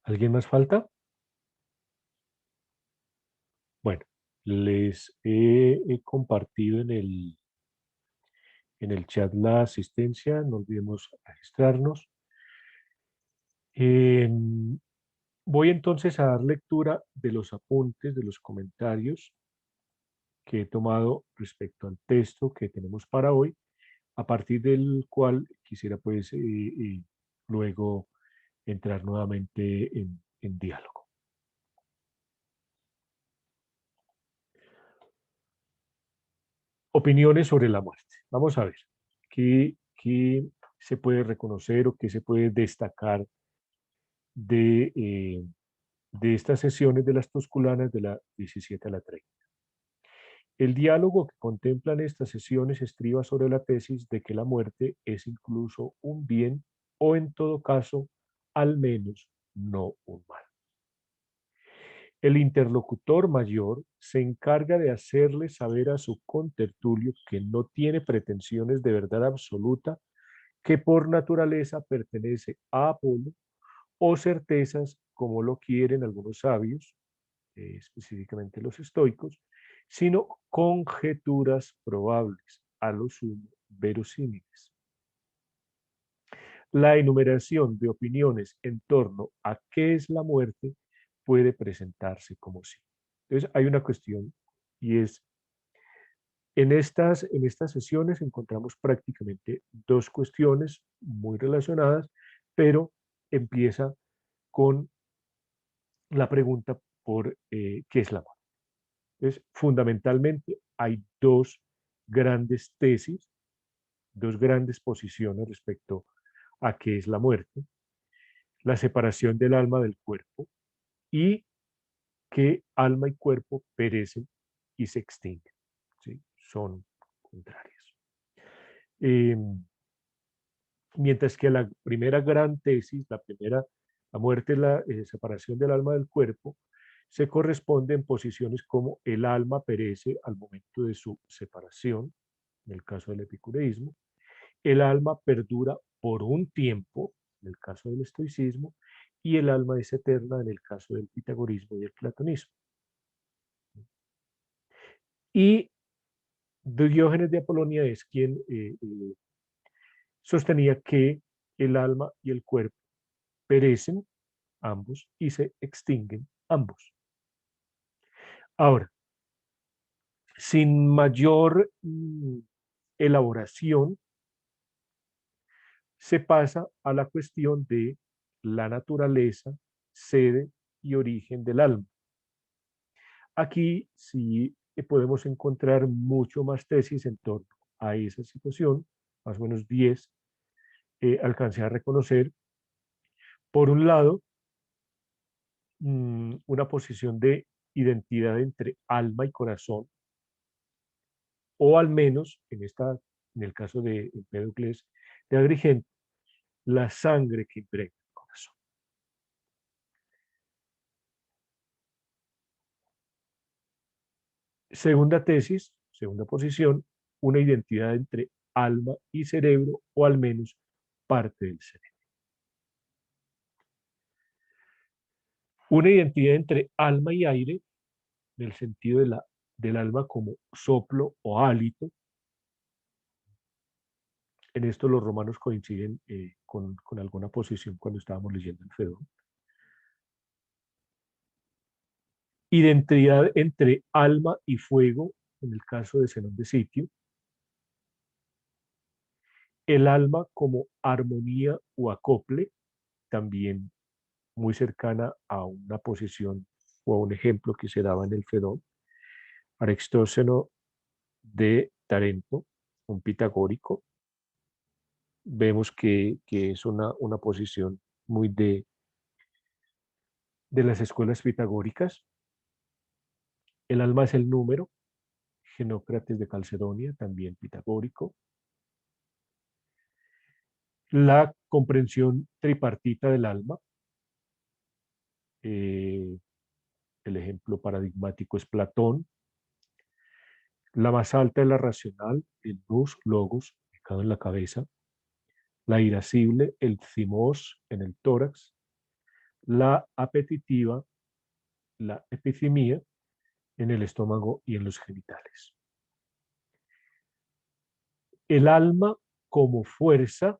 ¿Alguien más falta? Bueno, les he compartido en el chat la asistencia, no olvidemos registrarnos. Voy entonces a dar lectura de los apuntes, de los comentarios que he tomado respecto al texto que tenemos para hoy, a partir del cual quisiera pues luego entrar nuevamente en diálogo. Opiniones sobre la muerte. Vamos a ver qué se puede reconocer o qué se puede destacar de estas sesiones de las Tusculanas de la 17 a la 30. El diálogo que contemplan estas sesiones estriba sobre la tesis de que la muerte es incluso un bien o en todo caso, al menos, no un mal. El interlocutor mayor se encarga de hacerle saber a su contertulio que no tiene pretensiones de verdad absoluta, que por naturaleza pertenece a Apolo, o certezas, como lo quieren algunos sabios, específicamente los estoicos, sino conjeturas probables, a lo sumo verosímiles. La enumeración de opiniones en torno a qué es la muerte puede presentarse como sí. Entonces hay una cuestión y es, en estas sesiones encontramos prácticamente dos cuestiones muy relacionadas, pero empieza con la pregunta por qué es la muerte. Entonces, fundamentalmente hay dos grandes tesis, dos grandes posiciones respecto a qué es la muerte: la separación del alma del cuerpo y que alma y cuerpo perecen y se extinguen, ¿sí? Son contrarias. Mientras que la primera gran tesis, la muerte es la separación del alma del cuerpo, se corresponde en posiciones como el alma perece al momento de su separación, en el caso del epicureísmo, el alma perdura por un tiempo, en el caso del estoicismo, y el alma es eterna en el caso del pitagorismo y el platonismo. Y Diógenes de Apolonia es quien sostenía que el alma y el cuerpo perecen ambos y se extinguen ambos. Ahora, sin mayor elaboración, se pasa a la cuestión de la naturaleza, sede y origen del alma. Aquí sí podemos encontrar mucho más tesis en torno a esa situación, más o menos 10 alcancé a reconocer. Por un lado, una posición de identidad entre alma y corazón, o al menos, en el caso de Empédocles de Agrigento, la sangre que impregna el corazón. Segunda tesis, segunda posición, una identidad entre alma y cerebro, o al menos parte del cerebro. Una identidad entre alma y aire, en el sentido del alma como soplo o hálito. En esto los romanos coinciden con alguna posición cuando estábamos leyendo el Fedón. Identidad entre alma y fuego, en el caso de Zenón de Sitio. El alma como armonía o acople, también muy cercana a una posición o a un ejemplo que se daba en el Fedón. Aristóxeno de Tarento, un pitagórico, vemos que es una posición muy de las escuelas pitagóricas. El alma es el número. Genócrates de Calcedonia, también pitagórico. La comprensión tripartita del alma. El ejemplo paradigmático es Platón. La más alta es la racional, el nous, logos, ubicado en la cabeza. La irascible, el thymos, en el tórax. La apetitiva, la epithymia, en el estómago y en los genitales. El alma como fuerza,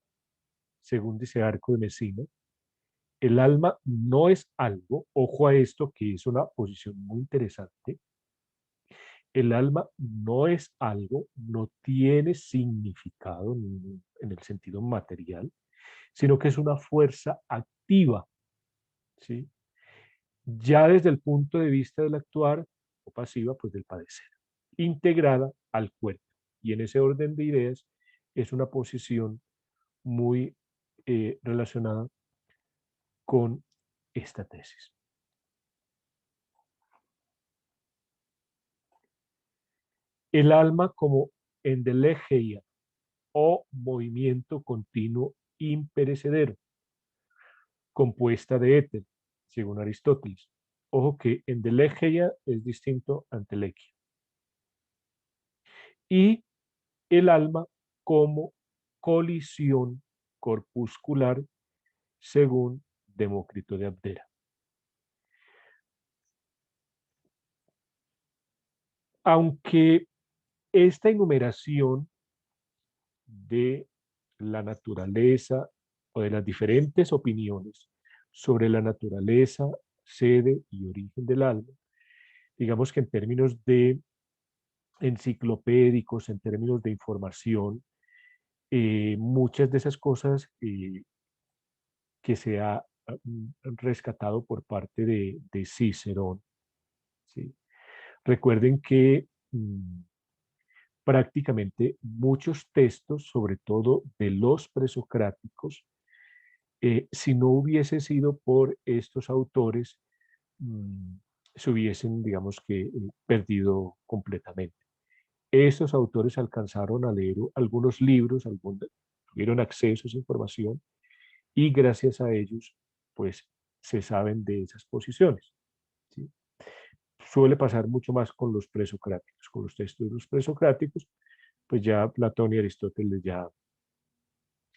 según dice Arco de Mesina, el alma no es algo, ojo a esto que es una posición muy interesante, el alma no es algo, no tiene significado en el sentido material, sino que es una fuerza activa, ¿sí? Ya desde el punto de vista del actuar o pasiva, pues del padecer, integrada al cuerpo. Y en ese orden de ideas es una posición muy relacionada con esta tesis. El alma como endelegeia o movimiento continuo imperecedero, compuesta de éter, según Aristóteles. Ojo que endelegeia es distinto a entelequia. Y el alma como colisión corpuscular, según Demócrito de Abdera. Aunque esta enumeración de la naturaleza o de las diferentes opiniones sobre la naturaleza, sede y origen del alma, digamos que en términos de enciclopédicos, en términos de información, muchas de esas cosas que se ha rescatado por parte de Cicerón, ¿sí? Recuerden que prácticamente muchos textos, sobre todo de los presocráticos, si no hubiese sido por estos autores, se hubiesen, digamos que, perdido completamente. Estos autores alcanzaron a leer algunos libros, tuvieron acceso a esa información y gracias a ellos, pues, se saben de esas posiciones, ¿sí? Suele pasar mucho más con los presocráticos, con los textos de los presocráticos, pues ya Platón y Aristóteles, ya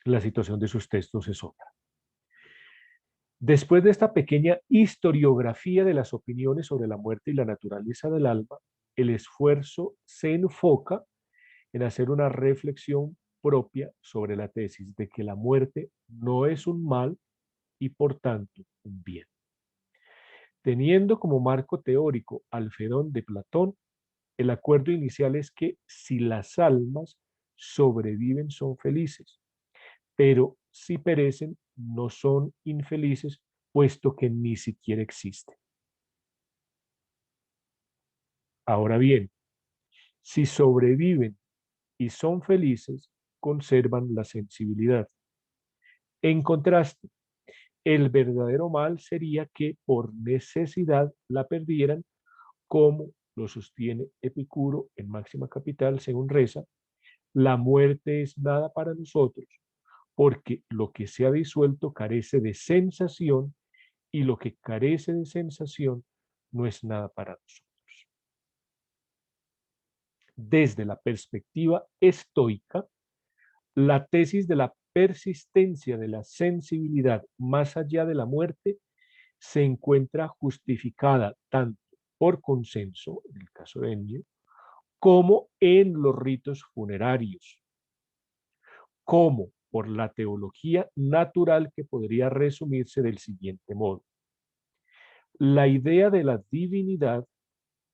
la situación de sus textos es otra. Después de esta pequeña historiografía de las opiniones sobre la muerte y la naturaleza del alma, el esfuerzo se enfoca en hacer una reflexión propia sobre la tesis de que la muerte no es un mal y por tanto un bien. Teniendo como marco teórico al Fedón de Platón, el acuerdo inicial es que si las almas sobreviven son felices, pero si perecen no son infelices, puesto que ni siquiera existen. Ahora bien, si sobreviven y son felices, conservan la sensibilidad. En contraste, el verdadero mal sería que por necesidad la perdieran, como lo sostiene Epicuro en Máxima Capital, según reza: la muerte es nada para nosotros, porque lo que se ha disuelto carece de sensación y lo que carece de sensación no es nada para nosotros. Desde la perspectiva estoica, la tesis de la persistencia de la sensibilidad más allá de la muerte se encuentra justificada tanto por consenso, en el caso de Ennio, como en los ritos funerarios, como por la teología natural, que podría resumirse del siguiente modo: la idea de la divinidad,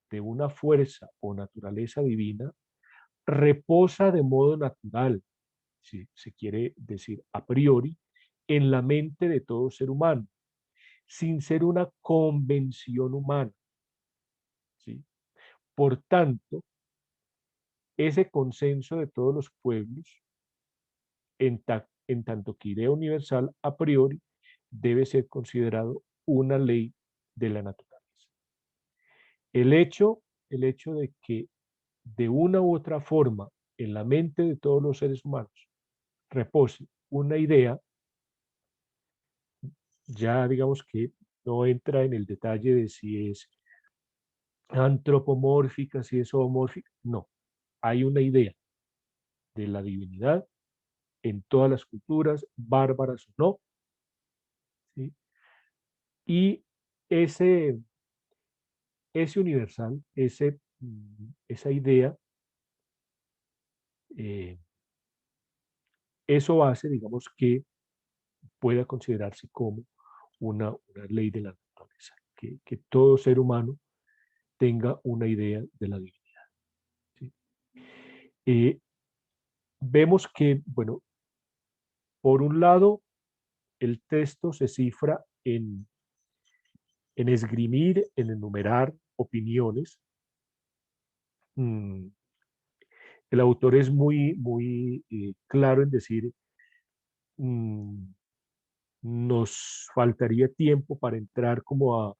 de una fuerza o naturaleza divina, reposa de modo natural ¿sí? Se quiere decir a priori, en la mente de todo ser humano, sin ser una convención humana, ¿sí? Por tanto, ese consenso de todos los pueblos, en tanto que idea universal a priori, debe ser considerado una ley de la naturaleza. El hecho de que de una u otra forma en la mente de todos los seres humanos repose una idea, ya digamos que no entra en el detalle de si es antropomórfica, si es zoomórfica, no. Hay una idea de la divinidad en todas las culturas, bárbaras o no, ¿sí? Y ese universal, esa idea, eso hace, digamos, que pueda considerarse como una ley de la naturaleza, que todo ser humano tenga una idea de la divinidad, ¿sí? Vemos que, bueno, por un lado, el texto se cifra en esgrimir, en enumerar opiniones. El autor es muy claro en decir, nos faltaría tiempo para entrar como a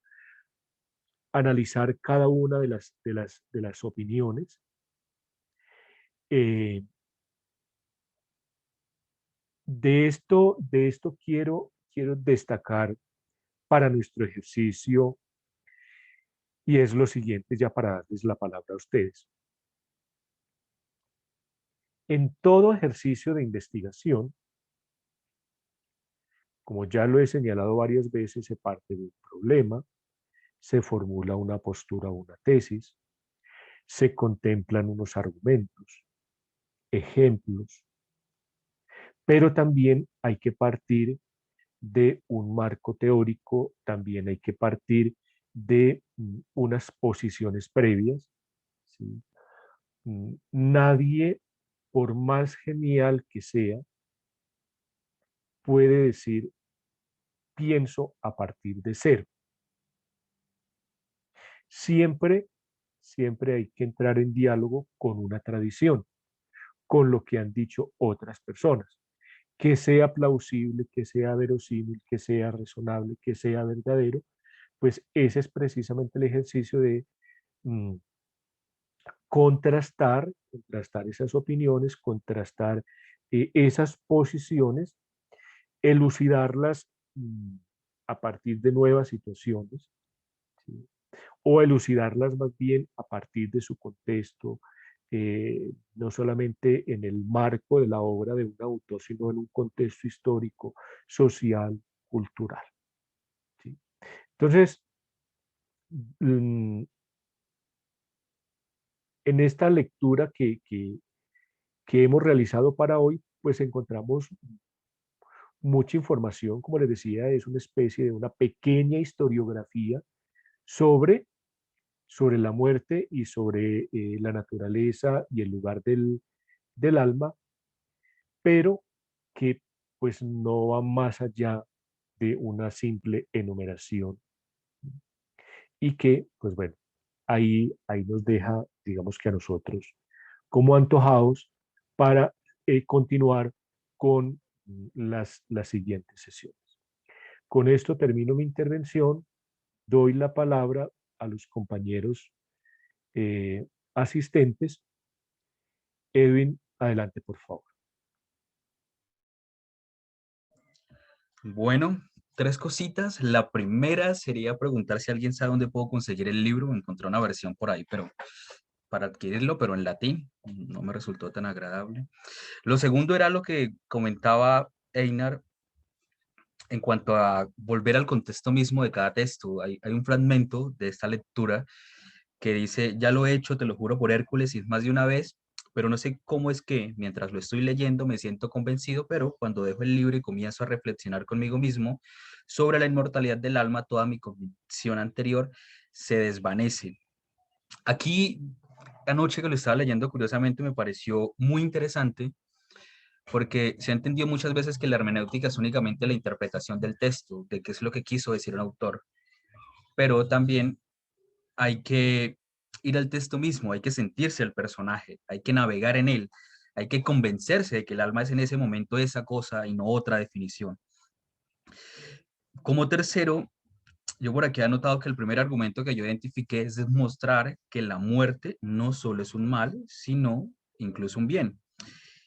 analizar cada una de las opiniones. De esto quiero destacar para nuestro ejercicio, y es lo siguiente, ya para darles la palabra a ustedes. En todo ejercicio de investigación, como ya lo he señalado varias veces, se parte de un problema, se formula una postura o una tesis, se contemplan unos argumentos, ejemplos, pero también hay que partir de un marco teórico, también hay que partir de unas posiciones previas, ¿sí? Nadie, por más genial que sea, puede decir pienso a partir de cero. Siempre hay que entrar en diálogo con una tradición, con lo que han dicho otras personas, que sea plausible, que sea verosímil, que sea razonable, que sea verdadero, pues ese es precisamente el ejercicio de contrastar esas opiniones, contrastar esas posiciones, elucidarlas a partir de nuevas situaciones, ¿sí? O elucidarlas más bien a partir de su contexto, no solamente en el marco de la obra de un autor, sino en un contexto histórico, social, cultural, ¿sí? Entonces, en esta lectura que hemos realizado para hoy, pues encontramos mucha información, como les decía, es una especie de una pequeña historiografía sobre la muerte y sobre la naturaleza y el lugar del alma, pero que pues no va más allá de una simple enumeración y que, pues bueno, ahí nos deja, digamos que a nosotros, como antojados para continuar con las siguientes sesiones. Con esto termino mi intervención, doy la palabra a los compañeros asistentes. Edwin, adelante, por favor. Bueno, 3 cositas. La primera sería preguntar si alguien sabe dónde puedo conseguir el libro. Encontré una versión por ahí, pero para adquirirlo, pero en latín. No me resultó tan agradable. Lo segundo era lo que comentaba Einar en cuanto a volver al contexto mismo de cada texto. Hay un fragmento de esta lectura que dice, ya lo he hecho, te lo juro por Hércules, y es más de una vez, pero no sé cómo es que mientras lo estoy leyendo me siento convencido, pero cuando dejo el libro y comienzo a reflexionar conmigo mismo sobre la inmortalidad del alma, toda mi convicción anterior se desvanece. Aquí, anoche que lo estaba leyendo, curiosamente me pareció muy interesante porque se ha entendido muchas veces que la hermenéutica es únicamente la interpretación del texto, de qué es lo que quiso decir un autor, pero también hay que ir al texto mismo, hay que sentirse el personaje, hay que navegar en él, hay que convencerse de que el alma es en ese momento esa cosa y no otra definición. Como tercero, yo por aquí he anotado que el primer argumento que yo identifiqué es demostrar que la muerte no solo es un mal, sino incluso un bien.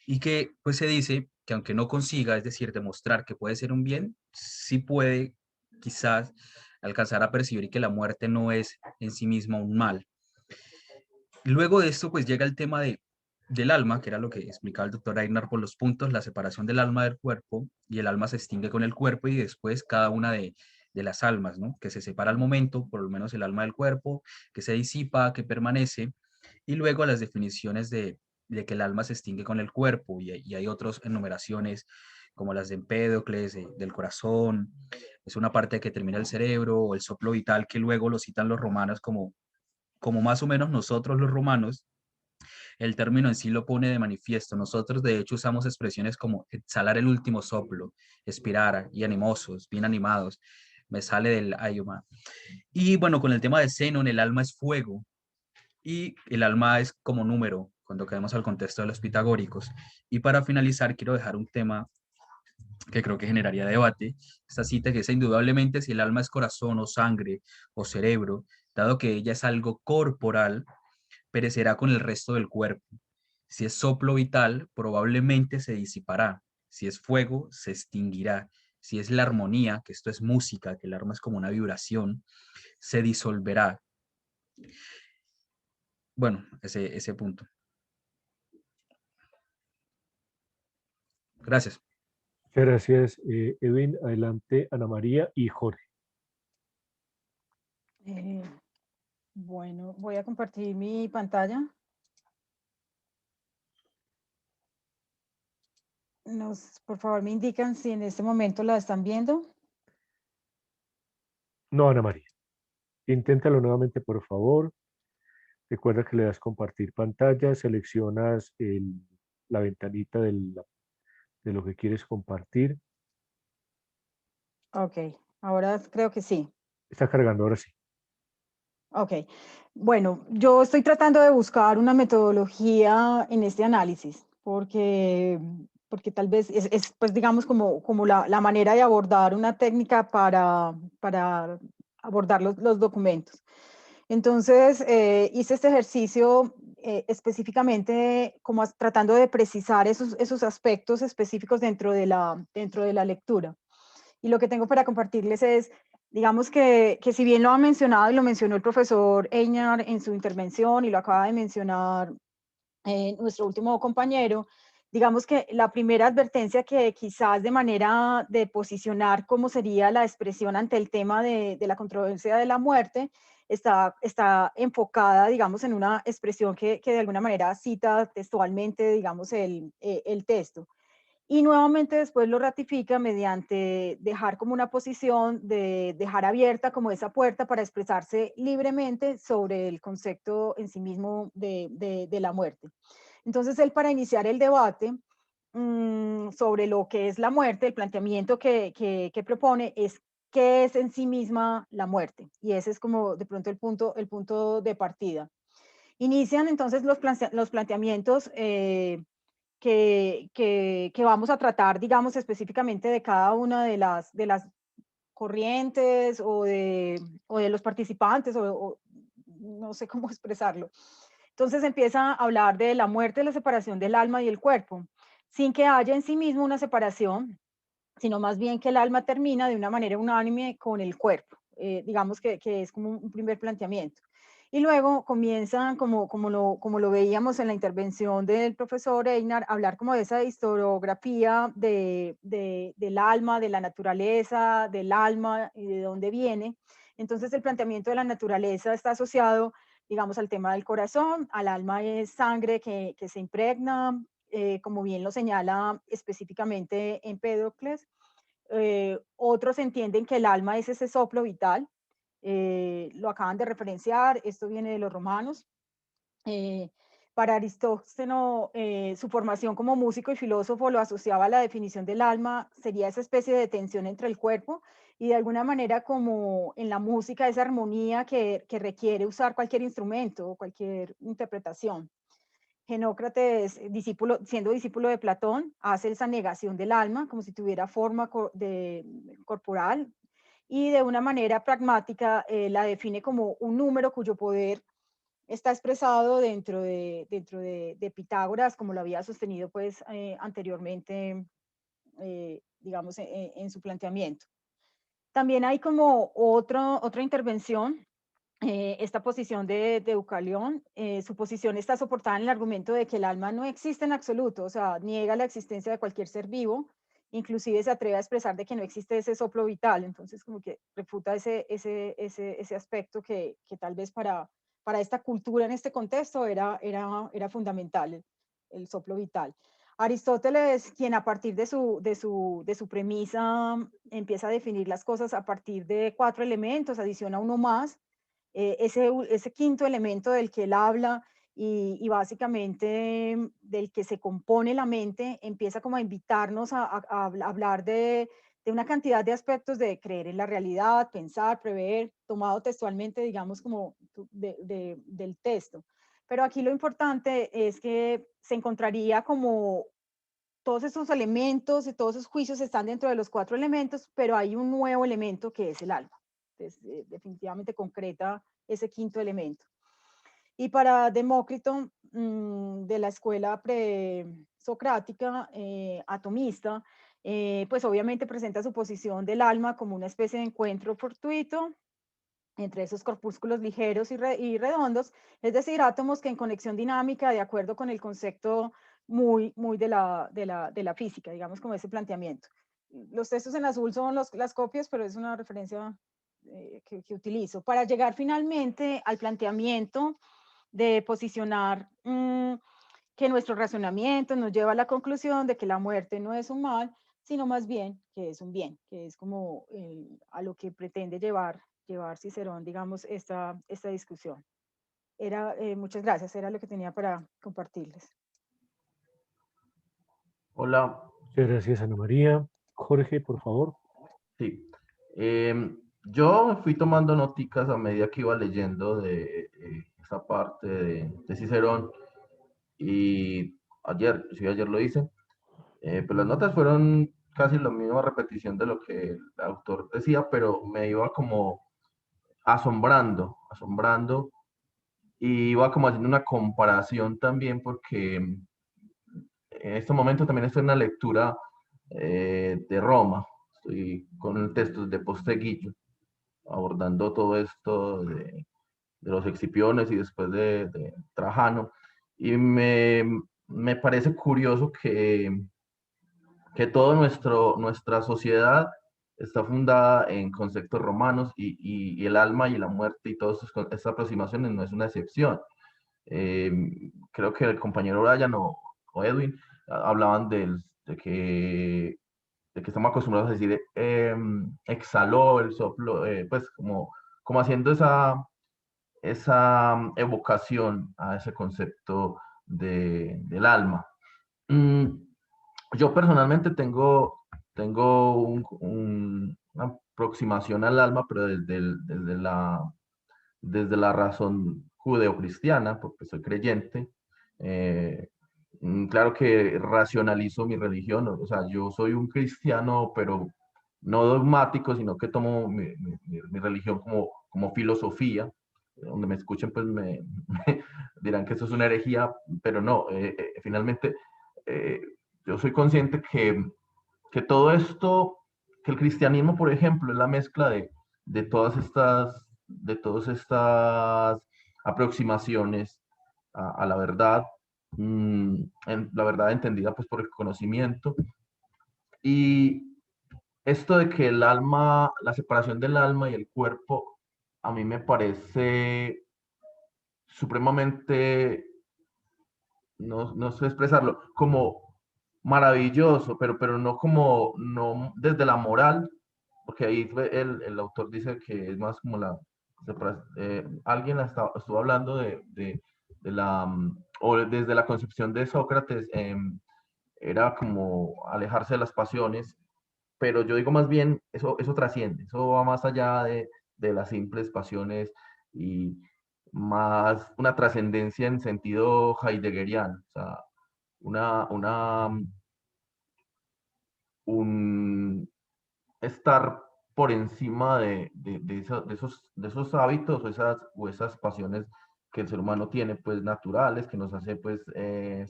Y que pues se dice que aunque no consiga, es decir, demostrar que puede ser un bien, sí puede quizás alcanzar a percibir que la muerte no es en sí misma un mal. Luego de esto pues llega el tema del alma, que era lo que explicaba el doctor Einar por los puntos, la separación del alma del cuerpo, y el alma se extingue con el cuerpo y después cada una de las almas, ¿no? Que se separa al momento, por lo menos el alma del cuerpo, que se disipa, que permanece, y luego las definiciones de que el alma se extingue con el cuerpo, y hay otras enumeraciones como las de Empédocles, del corazón, es una parte que termina el cerebro, o el soplo vital, que luego lo citan los romanos como más o menos nosotros los romanos, el término en sí lo pone de manifiesto. Nosotros de hecho usamos expresiones como exhalar el último soplo, expirar, y animosos, bien animados. Me sale del idioma. Y bueno, con el tema de Zenón, el alma es fuego y el alma es como número, cuando caemos al contexto de los pitagóricos. Y para finalizar, quiero dejar un tema que creo que generaría debate, esta cita que es indudablemente si el alma es corazón o sangre o cerebro, dado que ella es algo corporal, perecerá con el resto del cuerpo. Si es soplo vital, probablemente se disipará. Si es fuego, se extinguirá. Si es la armonía, que esto es música, que el alma es como una vibración, se disolverá. Bueno, ese punto. Gracias. Muchas gracias, Edwin. Adelante, Ana María y Jorge. Bueno, voy a compartir mi pantalla. Por favor, me indican si en este momento la están viendo. No, Ana María. Inténtalo nuevamente, por favor. Recuerda que le das compartir pantalla, seleccionas la ventanita de lo que quieres compartir. Ok, ahora creo que sí. Está cargando, ahora sí. Ok, bueno, yo estoy tratando de buscar una metodología en este análisis, porque tal vez es pues digamos como la manera de abordar una técnica para abordar los documentos. Entonces, hice este ejercicio específicamente como tratando de precisar esos aspectos específicos dentro de la lectura. Y lo que tengo para compartirles es, digamos que si bien lo ha mencionado y lo mencionó el profesor Einar en su intervención y lo acaba de mencionar nuestro último compañero, digamos que la primera advertencia que quizás de manera de posicionar cómo sería la expresión ante el tema de la controversia de la muerte, está enfocada, digamos, en una expresión que de alguna manera cita textualmente, digamos, el texto. Y nuevamente después lo ratifica mediante dejar como una posición de dejar abierta como esa puerta para expresarse libremente sobre el concepto en sí mismo de la muerte. Entonces él, para iniciar el debate sobre lo que es la muerte, el planteamiento que propone es qué es en sí misma la muerte. Y ese es como de pronto el punto de partida. Inician entonces los planteamientos que vamos a tratar, digamos, específicamente de cada una de las corrientes o de los participantes, o no sé cómo expresarlo. Entonces empieza a hablar de la muerte, la separación del alma y el cuerpo, sin que haya en sí mismo una separación, sino más bien que el alma termina de una manera unánime con el cuerpo. Digamos que es como un primer planteamiento. Y luego comienzan, como lo veíamos en la intervención del profesor Einar, a hablar como de esa historiografía del alma, de la naturaleza, del alma y de dónde viene. Entonces el planteamiento de la naturaleza está asociado, digamos, al tema del corazón, al alma es sangre que se impregna, como bien lo señala específicamente Empédocles. Otros entienden que el alma es ese soplo vital, lo acaban de referenciar, esto viene de los romanos. Para Aristóteles, su formación como músico y filósofo lo asociaba a la definición del alma, sería esa especie de tensión entre el cuerpo y de alguna manera como en la música esa armonía que requiere usar cualquier instrumento o cualquier interpretación. Genócrates, siendo discípulo de Platón, hace esa negación del alma como si tuviera forma corporal y de una manera pragmática la define como un número cuyo poder está expresado dentro de Pitágoras, como lo había sostenido pues anteriormente, digamos, en su planteamiento. También hay como otra intervención, esta posición de Deucalión. Su posición está soportada en el argumento de que el alma no existe en absoluto, o sea, niega la existencia de cualquier ser vivo, inclusive se atreve a expresar de que no existe ese soplo vital, entonces como que refuta ese aspecto que tal vez para esta cultura en este contexto era fundamental, el soplo vital. Aristóteles, quien a partir de su premisa empieza a definir las cosas a partir de 4 elementos, adiciona uno más, ese quinto elemento del que él habla y básicamente del que se compone la mente, empieza como a invitarnos a hablar de una cantidad de aspectos de creer en la realidad, pensar, prever, tomado textualmente, digamos, como del texto. Pero aquí lo importante es que se encontraría como todos esos elementos y todos esos juicios están dentro de los 4 elementos, pero hay un nuevo elemento que es el alma. Entonces, definitivamente concreta ese quinto elemento. Y para Demócrito, de la escuela presocrática, atomista, pues obviamente presenta su posición del alma como una especie de encuentro fortuito entre esos corpúsculos ligeros y redondos, es decir, átomos que en conexión dinámica, de acuerdo con el concepto muy de la física, digamos, como ese planteamiento. Los textos en azul son las copias, pero es una referencia que utilizo. Para llegar finalmente al planteamiento de posicionar que nuestro razonamiento nos lleva a la conclusión de que la muerte no es un mal, sino más bien que es un bien, que es como a lo que pretende llevar Cicerón, digamos, esta discusión. Muchas gracias, era lo que tenía para compartirles. Hola. Muchas gracias, Ana María. Jorge, por favor. Sí. Yo fui tomando noticas a medida que iba leyendo de esa parte de Cicerón y ayer lo hice. Pues las notas fueron casi la misma repetición de lo que el autor decía, pero me iba como asombrando y iba como haciendo una comparación también porque en este momento también estoy en una lectura de Roma, estoy con el texto de Posteguillo, abordando todo esto de los Escipiones y después de Trajano, y me parece curioso que toda nuestra sociedad está fundada en conceptos romanos y el alma y la muerte y todas estas aproximaciones no es una excepción. Creo que el compañero Brian o Edwin hablaban de que estamos acostumbrados a decir exhaló el soplo, pues como haciendo esa evocación a ese concepto del alma. Yo personalmente tengo una aproximación al alma, pero desde la razón judeocristiana, porque soy creyente. Claro que racionalizo mi religión, o sea, yo soy un cristiano, pero no dogmático, sino que tomo mi religión como filosofía. Donde me escuchen, pues me dirán que eso es una herejía, pero no, finalmente yo soy consciente que todo esto, que el cristianismo, por ejemplo, es la mezcla de todas estas aproximaciones a la verdad, la verdad entendida pues por el conocimiento. Y esto de que el alma, la separación del alma y el cuerpo, a mí me parece supremamente, no sé expresarlo, como maravilloso, pero no desde la moral, porque ahí el autor dice que es más como alguien estuvo hablando de o desde la concepción de Sócrates, era como alejarse de las pasiones, pero yo digo más bien, eso trasciende, eso va más allá de las simples pasiones y más una trascendencia en sentido heideggeriano, o sea, un estar por encima de esos hábitos o esas pasiones que el ser humano tiene, pues naturales, que nos hace pues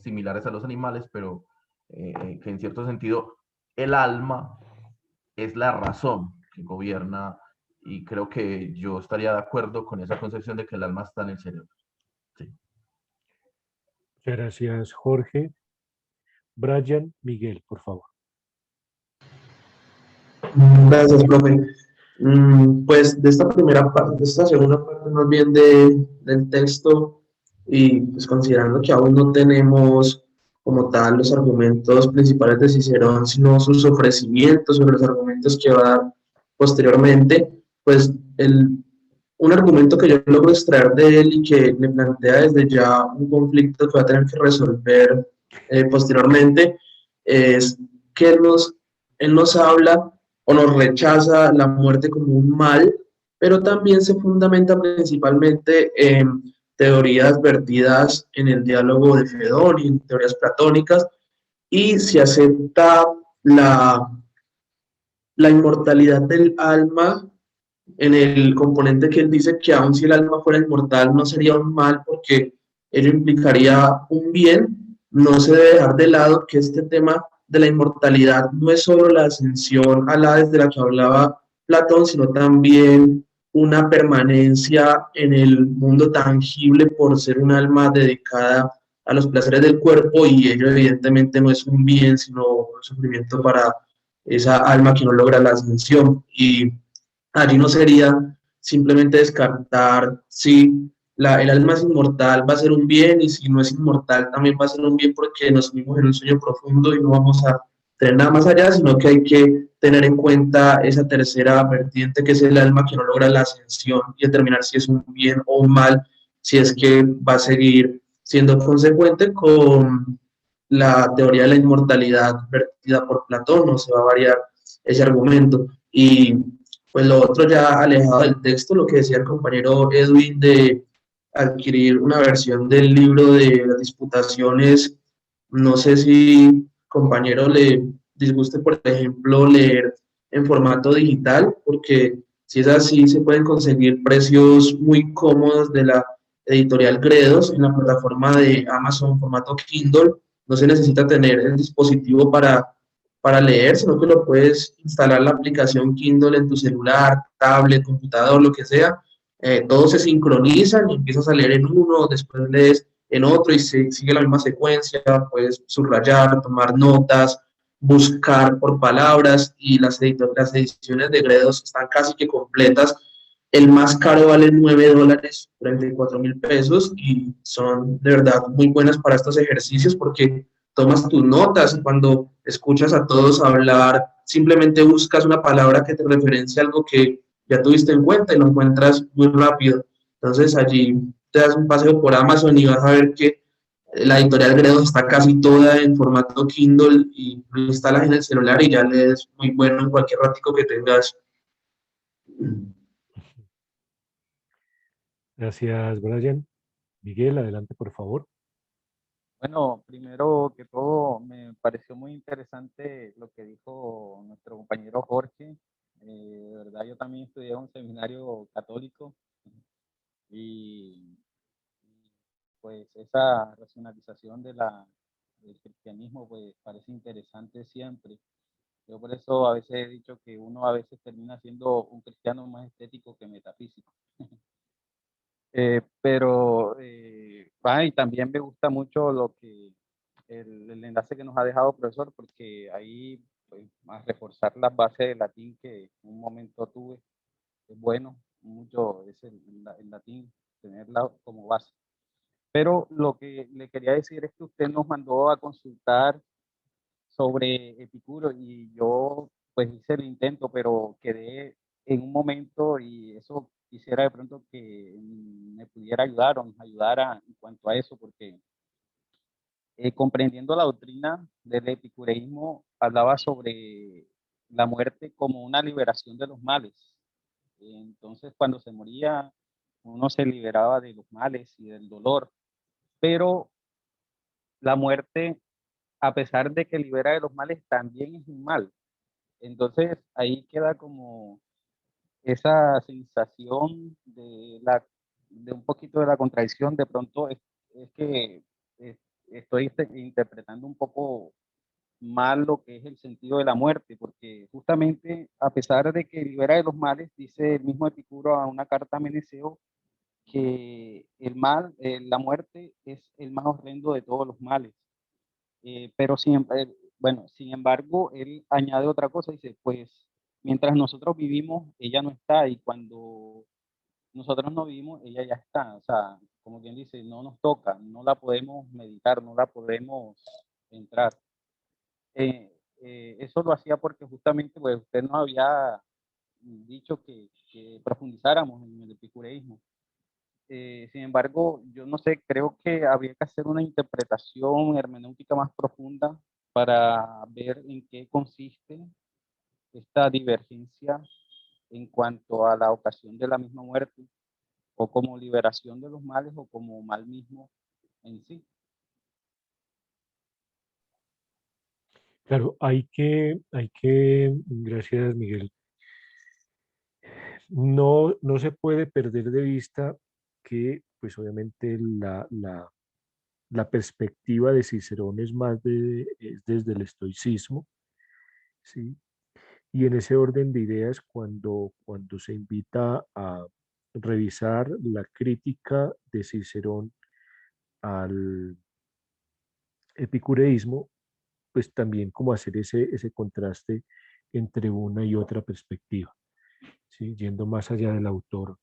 similares a los animales, pero que en cierto sentido el alma es la razón que gobierna, y creo que yo estaría de acuerdo con esa concepción de que el alma está en el cerebro. Sí. Muchas gracias, Jorge. Brian, Miguel, por favor. Gracias, profe. Pues de esta primera parte, de esta segunda parte más bien del texto, y pues considerando que aún no tenemos como tal los argumentos principales de Cicerón, sino sus ofrecimientos sobre los argumentos que va a dar posteriormente, pues un argumento que yo logro extraer de él y que le plantea desde ya un conflicto que va a tener que resolver posteriormente, es que él nos habla o nos rechaza la muerte como un mal, pero también se fundamenta principalmente en teorías vertidas en el diálogo de Fedón y en teorías platónicas, y se acepta la inmortalidad del alma en el componente que él dice que aun si el alma fuera inmortal no sería un mal porque ello implicaría un bien. No se debe dejar de lado que este tema de la inmortalidad no es solo la ascensión a la Hades de la que hablaba Platón, sino también una permanencia en el mundo tangible por ser un alma dedicada a los placeres del cuerpo, y ello evidentemente no es un bien, sino un sufrimiento para esa alma que no logra la ascensión. Y allí no sería simplemente descartar si el alma es inmortal, va a ser un bien, y si no es inmortal también va a ser un bien, porque nos sumimos en un sueño profundo y no vamos a tener nada más allá, sino que hay que tener en cuenta esa tercera vertiente, que es el alma que no logra la ascensión, y determinar si es un bien o un mal, si es que va a seguir siendo consecuente con la teoría de la inmortalidad vertida por Platón, no se va a variar ese argumento. Y pues lo otro, ya alejado del texto, lo que decía el compañero Edwin de adquirir una versión del libro de las disputaciones, no sé si, compañero, le disguste, por ejemplo, leer en formato digital, porque si es así, se pueden conseguir precios muy cómodos de la editorial Gredos en la plataforma de Amazon, formato Kindle. No se necesita tener el dispositivo para leer, sino que lo puedes instalar la aplicación Kindle en tu celular, tablet, computador, lo que sea. Todos se sincronizan y empiezas a leer en uno, después lees en otro y sigue la misma secuencia. Puedes subrayar, tomar notas, buscar por palabras, y las ediciones de Gredos están casi que completas. El más caro vale $9, 34.000 pesos, y son de verdad muy buenas para estos ejercicios porque tomas tus notas, y cuando escuchas a todos hablar, simplemente buscas una palabra que te referencia a algo que ya tuviste en cuenta y lo encuentras muy rápido. Entonces allí te das un paseo por Amazon y vas a ver que la editorial Gredos está casi toda en formato Kindle, y lo instalas en el celular y ya lees muy bueno en cualquier ratico que tengas. Gracias, Brian. Miguel, adelante, por favor. Bueno, primero que todo, me pareció muy interesante lo que dijo nuestro compañero Jorge. De verdad, yo también estudié en un seminario católico y pues esa racionalización del cristianismo pues parece interesante siempre. Yo por eso a veces he dicho que uno a veces termina siendo un cristiano más estético que metafísico. Y también me gusta mucho lo que el enlace que nos ha dejado, profesor, porque ahí pues, a reforzar las bases de latín que en un momento tuve, es bueno, mucho es el latín, tenerla como base. Pero lo que le quería decir es que usted nos mandó a consultar sobre Epicuro y yo pues hice el intento, pero quedé en un momento y eso quisiera de pronto que me pudiera ayudar o nos ayudara en cuanto a eso, porque comprendiendo la doctrina del epicureísmo, hablaba sobre la muerte como una liberación de los males. Entonces, cuando se moría, uno se liberaba de los males y del dolor, pero la muerte, a pesar de que libera de los males, también es un mal. Entonces, ahí queda como esa sensación de un poquito de la contradicción. De pronto es que estoy interpretando un poco mal lo que es el sentido de la muerte, porque justamente a pesar de que libera de los males, dice el mismo Epicuro a una carta a Meneceo, que el mal, la muerte es el más horrendo de todos los males. Pero siempre, bueno, sin embargo, él añade otra cosa, dice, pues mientras nosotros vivimos, ella no está, y cuando nosotros no vivimos, ella ya está. O sea, como quien dice, no nos toca, no la podemos meditar, no la podemos entrar. Eso lo hacía porque justamente pues, usted nos había dicho que profundizáramos en el epicureísmo. Sin embargo, yo no sé, creo que habría que hacer una interpretación hermenéutica más profunda para ver en qué consiste esta divergencia en cuanto a la ocasión de la misma muerte, o como liberación de los males o como mal mismo en sí. Claro, gracias Miguel, no se puede perder de vista que pues obviamente la perspectiva de Cicerón es más es desde el estoicismo, ¿sí? Y en ese orden de ideas, cuando se invita a revisar la crítica de Cicerón al epicureísmo, pues también como hacer ese contraste entre una y otra perspectiva, ¿sí? Yendo más allá del autor,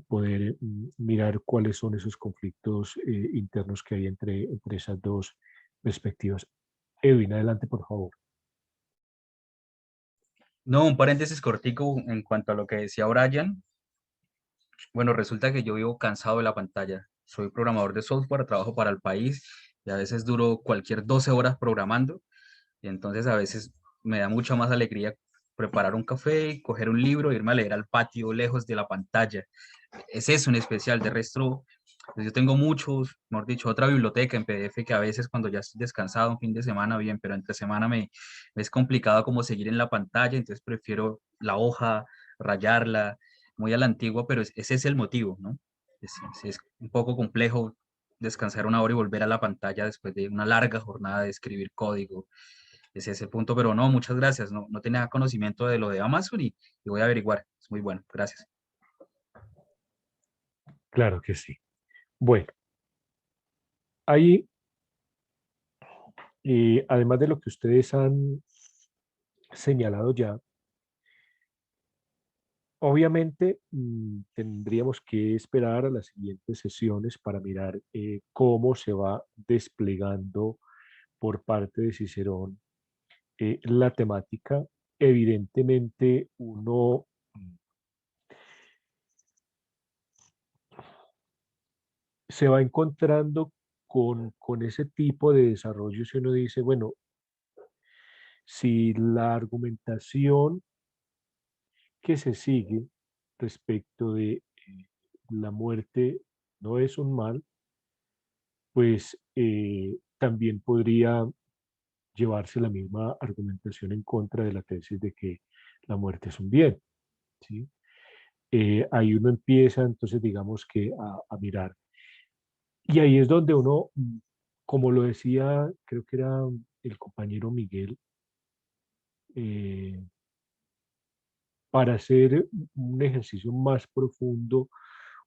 poder mirar cuáles son esos conflictos internos que hay entre esas dos perspectivas. Edwin, adelante, por favor. No, un paréntesis cortico en cuanto a lo que decía Brian. Bueno, resulta que yo vivo cansado de la pantalla. Soy programador de software, trabajo para el país y a veces duro cualquier 12 horas programando. Y entonces a veces me da mucha más alegría preparar un café, coger un libro, irme a leer al patio lejos de la pantalla. Es eso en especial. De resto, pues yo tengo muchos, mejor dicho, otra biblioteca en PDF que a veces cuando ya estoy descansado un fin de semana, bien, pero entre semana me es complicado como seguir en la pantalla, entonces prefiero la hoja, rayarla, muy a la antigua, pero ese es el motivo, ¿no? Es un poco complejo descansar una hora y volver a la pantalla después de una larga jornada de escribir código. Ese es el punto, pero no, muchas gracias. No tenía conocimiento de lo de Amazon y voy a averiguar. Es muy bueno. Gracias. Claro que sí. Bueno, ahí, además de lo que ustedes han señalado ya, obviamente tendríamos que esperar a las siguientes sesiones para mirar cómo se va desplegando por parte de Cicerón la temática. Evidentemente, uno se va encontrando con ese tipo de desarrollo si uno dice, bueno, si la argumentación que se sigue respecto de la muerte no es un mal, pues también podría llevarse la misma argumentación en contra de la tesis de que la muerte es un bien, ¿sí? Ahí uno empieza entonces, digamos que a mirar. Y ahí es donde uno, como lo decía, creo que era el compañero Miguel, eh, para hacer un ejercicio más profundo,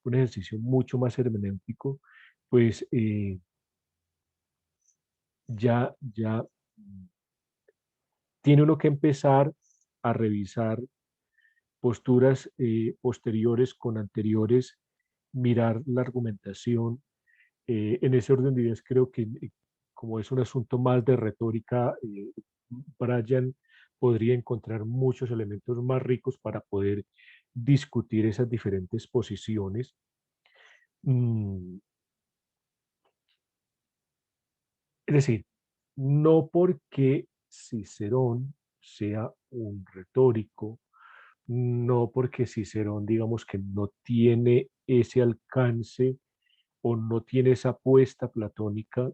un ejercicio mucho más hermenéutico, pues ya tiene uno que empezar a revisar posturas posteriores con anteriores, mirar la argumentación. En ese orden de ideas creo que como es un asunto más de retórica, Brian podría encontrar muchos elementos más ricos para poder discutir esas diferentes posiciones. Mm, Es decir, no porque Cicerón sea un retórico, no porque Cicerón, digamos que no tiene ese alcance o no tiene esa apuesta platónica,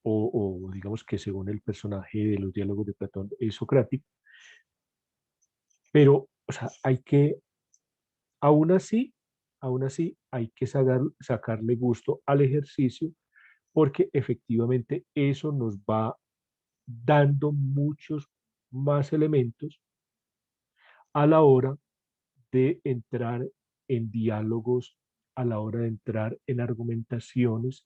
o digamos que según el personaje de los diálogos de Platón es socrático, pero o sea, aún así, aún así hay que sacarle gusto al ejercicio porque efectivamente eso nos va dando muchos más elementos a la hora de entrar en diálogos, a la hora de entrar en argumentaciones,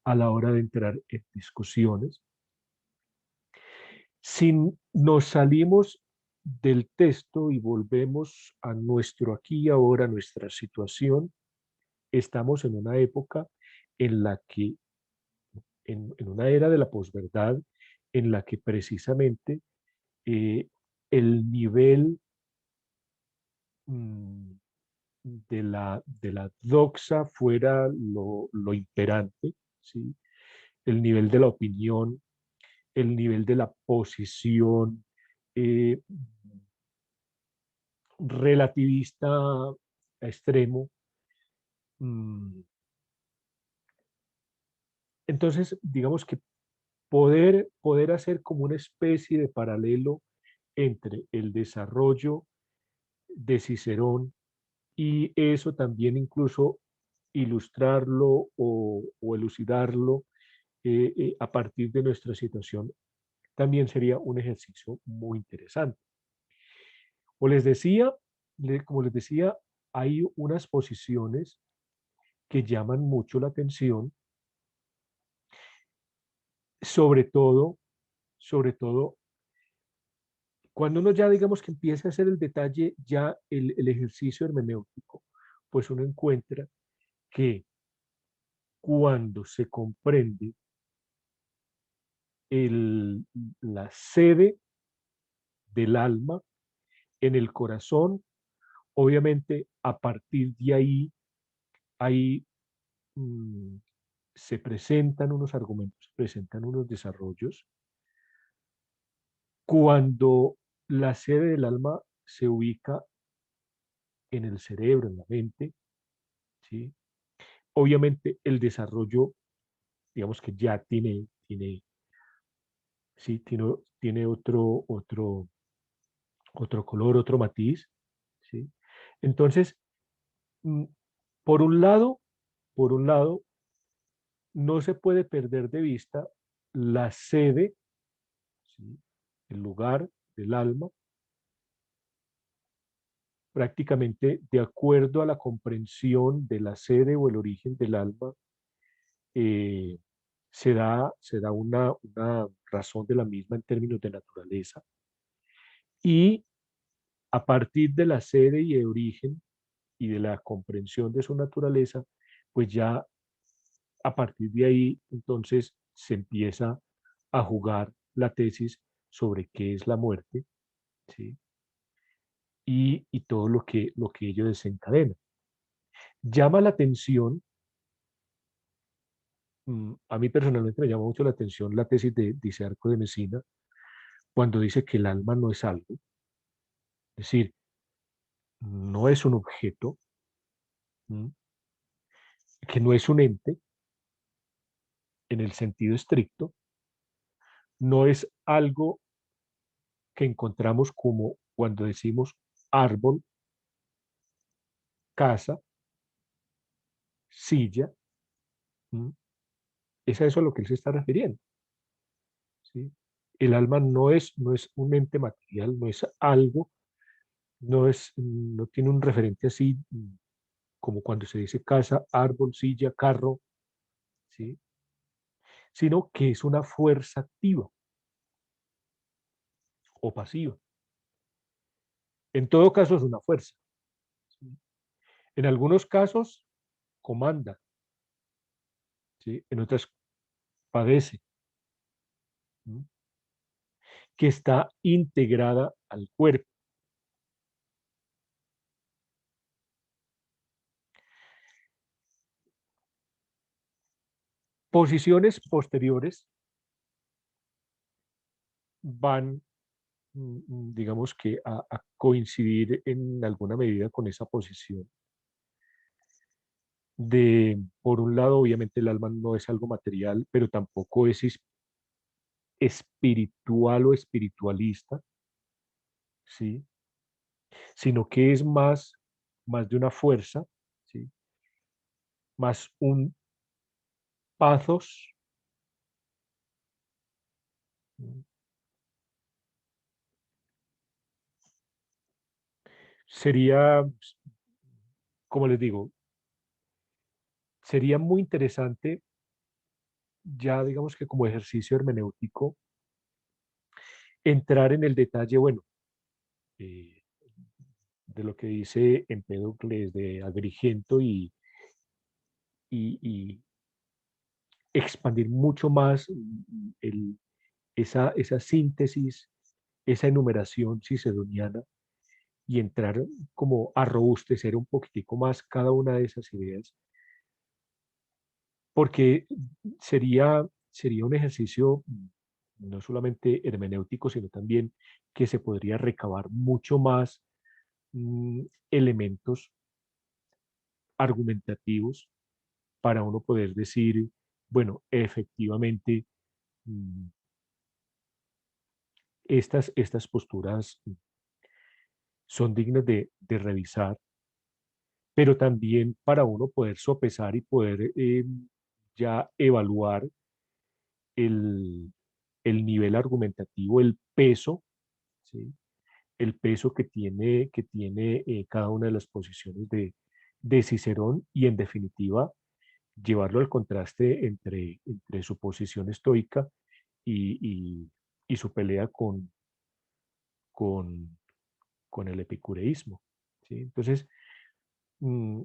a la hora de entrar en discusiones. Si nos salimos del texto y volvemos a nuestro aquí y ahora, nuestra situación, estamos en una época en la que, en una era de la posverdad, en la que precisamente eh, el nivel mm, de la doxa fuera lo imperante, ¿sí? El nivel de la opinión, el nivel de la posición eh, relativista extremo. mm, Entonces, digamos que poder hacer como una especie de paralelo entre el desarrollo de Cicerón y eso también incluso ilustrarlo o elucidarlo a partir de nuestra situación, también sería un ejercicio muy interesante. O les decía, como les decía, hay unas posiciones que llaman mucho la atención, sobre todo, sobre todo, cuando uno ya digamos que empieza a hacer el detalle, ya el ejercicio hermenéutico, pues uno encuentra que cuando se comprende el, la sede del alma en el corazón, obviamente a partir de ahí mm, se presentan unos argumentos, se presentan unos desarrollos. Cuando la sede del alma se ubica en el cerebro, en la mente, ¿sí? Obviamente el desarrollo, digamos que ya sí, tiene otro color, otro matiz, ¿sí? Entonces, mm, por un lado, por un lado, no se puede perder de vista la sede, ¿sí? El lugar del alma, prácticamente de acuerdo a la comprensión de la sede o el origen del alma, eh, se da una razón de la misma en términos de naturaleza. Y a partir de la sede y el origen y de la comprensión de su naturaleza, pues ya a partir de ahí, entonces se empieza a jugar la tesis sobre qué es la muerte, ¿sí? Y todo lo que ello desencadena. Llama la atención, a mí personalmente me llama mucho la atención la tesis de Dicearco de Mesina, cuando dice que el alma no es algo, es decir, no es un objeto, ¿m? Que no es un ente en el sentido estricto, no es algo que encontramos como cuando decimos árbol, casa, silla, ¿m? Es a eso a lo que él se está refiriendo, ¿sí? El alma no es un ente material, no es algo, no tiene un referente así como cuando se dice casa, árbol, silla, carro, ¿sí? Sino que es una fuerza activa o pasiva. En todo caso es una fuerza, ¿sí? En algunos casos comanda, ¿sí? En otras padece, ¿sí? Que está integrada al cuerpo. Posiciones posteriores van, digamos que, a coincidir en alguna medida con esa posición de, por un lado, obviamente el alma no es algo material, pero tampoco es espiritual o espiritualista, ¿sí? Sino que es más de una fuerza, ¿sí? Más un pathos, sería, como les digo, sería muy interesante ya digamos que como ejercicio hermenéutico entrar en el detalle, bueno, eh, de lo que dice Empédocles de Agrigento y expandir mucho más esa síntesis, esa enumeración cicedoniana y entrar como a robustecer un poquitico más cada una de esas ideas, porque sería un ejercicio no solamente hermenéutico, sino también que se podría recabar mucho más elementos argumentativos para uno poder decir, bueno, efectivamente, mm, estas posturas son dignas de revisar, pero también para uno poder sopesar y poder ya evaluar el, el nivel argumentativo, el peso, ¿sí? El peso que tiene cada una de las posiciones de Cicerón y en definitiva llevarlo al contraste entre su posición estoica y, y- y su pelea con, con el epicureísmo, ¿sí? Entonces, mm,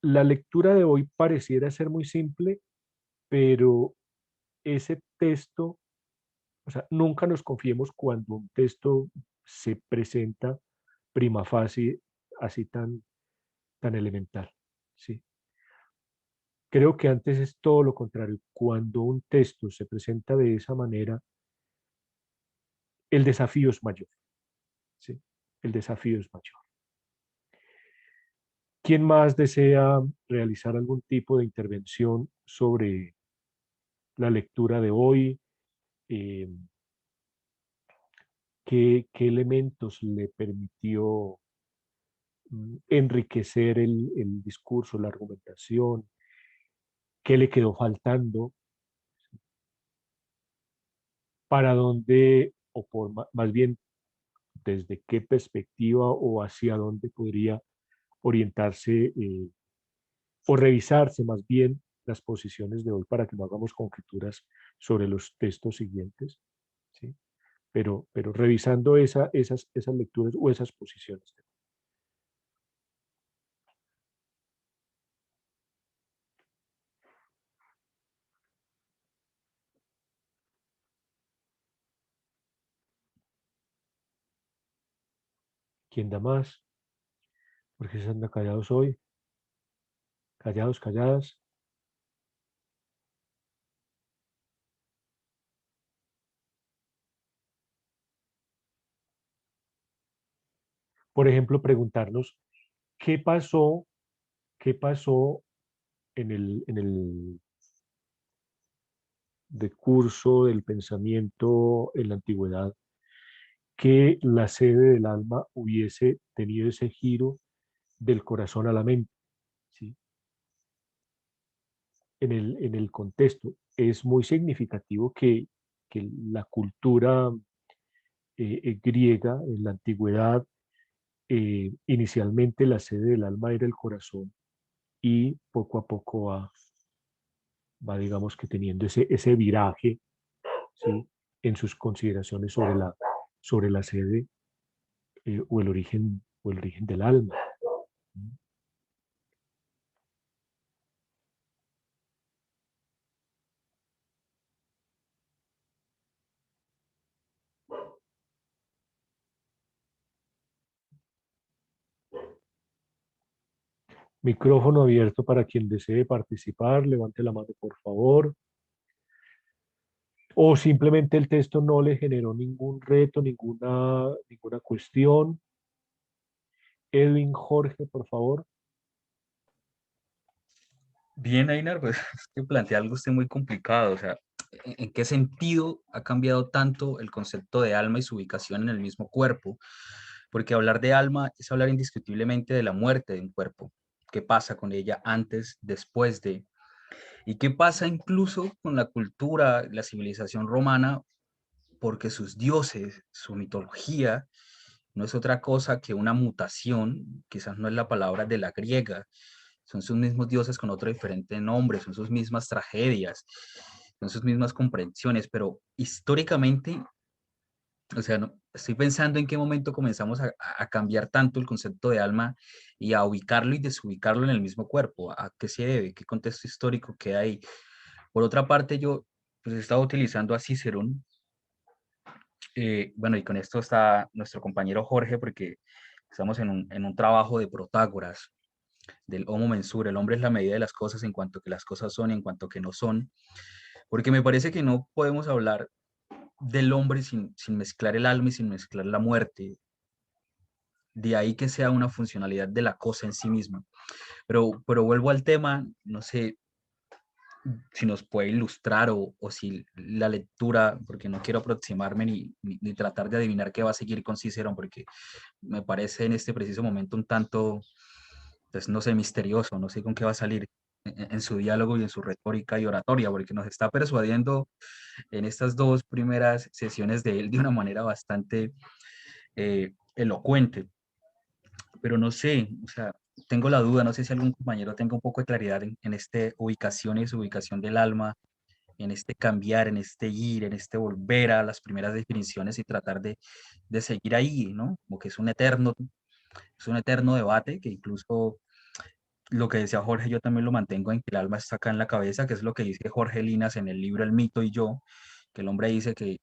la lectura de hoy pareciera ser muy simple, pero ese texto, o sea, nunca nos confiemos cuando un texto se presenta prima facie así tan elemental, ¿sí? Creo que antes es todo lo contrario. Cuando un texto se presenta de esa manera, el desafío es mayor, ¿sí? El desafío es mayor. ¿Quién más desea realizar algún tipo de intervención sobre la lectura de hoy? Eh, ¿qué elementos le permitió enriquecer el discurso, la argumentación? ¿Qué le quedó faltando? ¿Para dónde, o más bien, desde qué perspectiva o hacia dónde podría orientarse o revisarse más bien las posiciones de hoy para que no hagamos conjeturas sobre los textos siguientes, ¿sí? Pero revisando esas lecturas o esas posiciones. ¿Quién da más? ¿Por qué se anda callados hoy? Callados, calladas. Por ejemplo, preguntarnos qué pasó en el decurso del pensamiento en la antigüedad, que la sede del alma hubiese tenido ese giro del corazón a la mente, ¿sí? En el contexto es muy significativo que la cultura griega en la antigüedad, inicialmente la sede del alma era el corazón y poco a poco va digamos que teniendo ese viraje, ¿sí? En sus consideraciones sobre la sede o el origen del alma. Micrófono abierto para quien desee participar. Levante la mano, por favor. o simplemente el texto no le generó ningún reto, ninguna cuestión. Edwin, Jorge, por favor. Bien, Einar, pues es que plantea algo usted muy complicado, o sea, ¿en qué sentido ha cambiado tanto el concepto de alma y su ubicación en el mismo cuerpo? Porque hablar de alma es hablar indiscutiblemente de la muerte de un cuerpo. ¿Qué pasa con ella antes, después de? ¿Y qué pasa incluso con la cultura, la civilización romana? Porque sus dioses, su mitología, no es otra cosa que una mutación, quizás no es la palabra de la griega, son sus mismos dioses con otro diferente nombre, son sus mismas tragedias, son sus mismas comprensiones, pero históricamente, o sea, estoy pensando en qué momento comenzamos a cambiar tanto el concepto de alma y a ubicarlo y desubicarlo en el mismo cuerpo. ¿A qué se debe? ¿Qué contexto histórico queda ahí? Por otra parte, yo pues, he estado utilizando a Cicerón. Bueno, y con esto está nuestro compañero Jorge, porque estamos en un trabajo de Protágoras, del homo mensura, el hombre es la medida de las cosas en cuanto que las cosas son y en cuanto que no son, porque me parece que no podemos hablar del hombre sin mezclar el alma y sin mezclar la muerte, de ahí que sea una funcionalidad de la cosa en sí misma. Pero vuelvo al tema, no sé si nos puede ilustrar o si la lectura, porque no quiero aproximarme ni tratar de adivinar qué va a seguir con Cicerón, porque me parece en este preciso momento un tanto, pues no sé, misterioso, no sé con qué va a salir en su diálogo y en su retórica y oratoria, porque nos está persuadiendo en estas dos primeras sesiones de él de una manera bastante elocuente, pero no sé, o sea, tengo la duda, no sé si algún compañero tenga un poco de claridad en esta ubicación y su ubicación del alma, en este cambiar, en este ir, en este volver a las primeras definiciones y tratar de seguir ahí, ¿no? Como que es un eterno debate que incluso lo que decía Jorge, yo también lo mantengo en que el alma está acá en la cabeza, que es lo que dice Jorge Linas en el libro El mito y yo, que el hombre dice que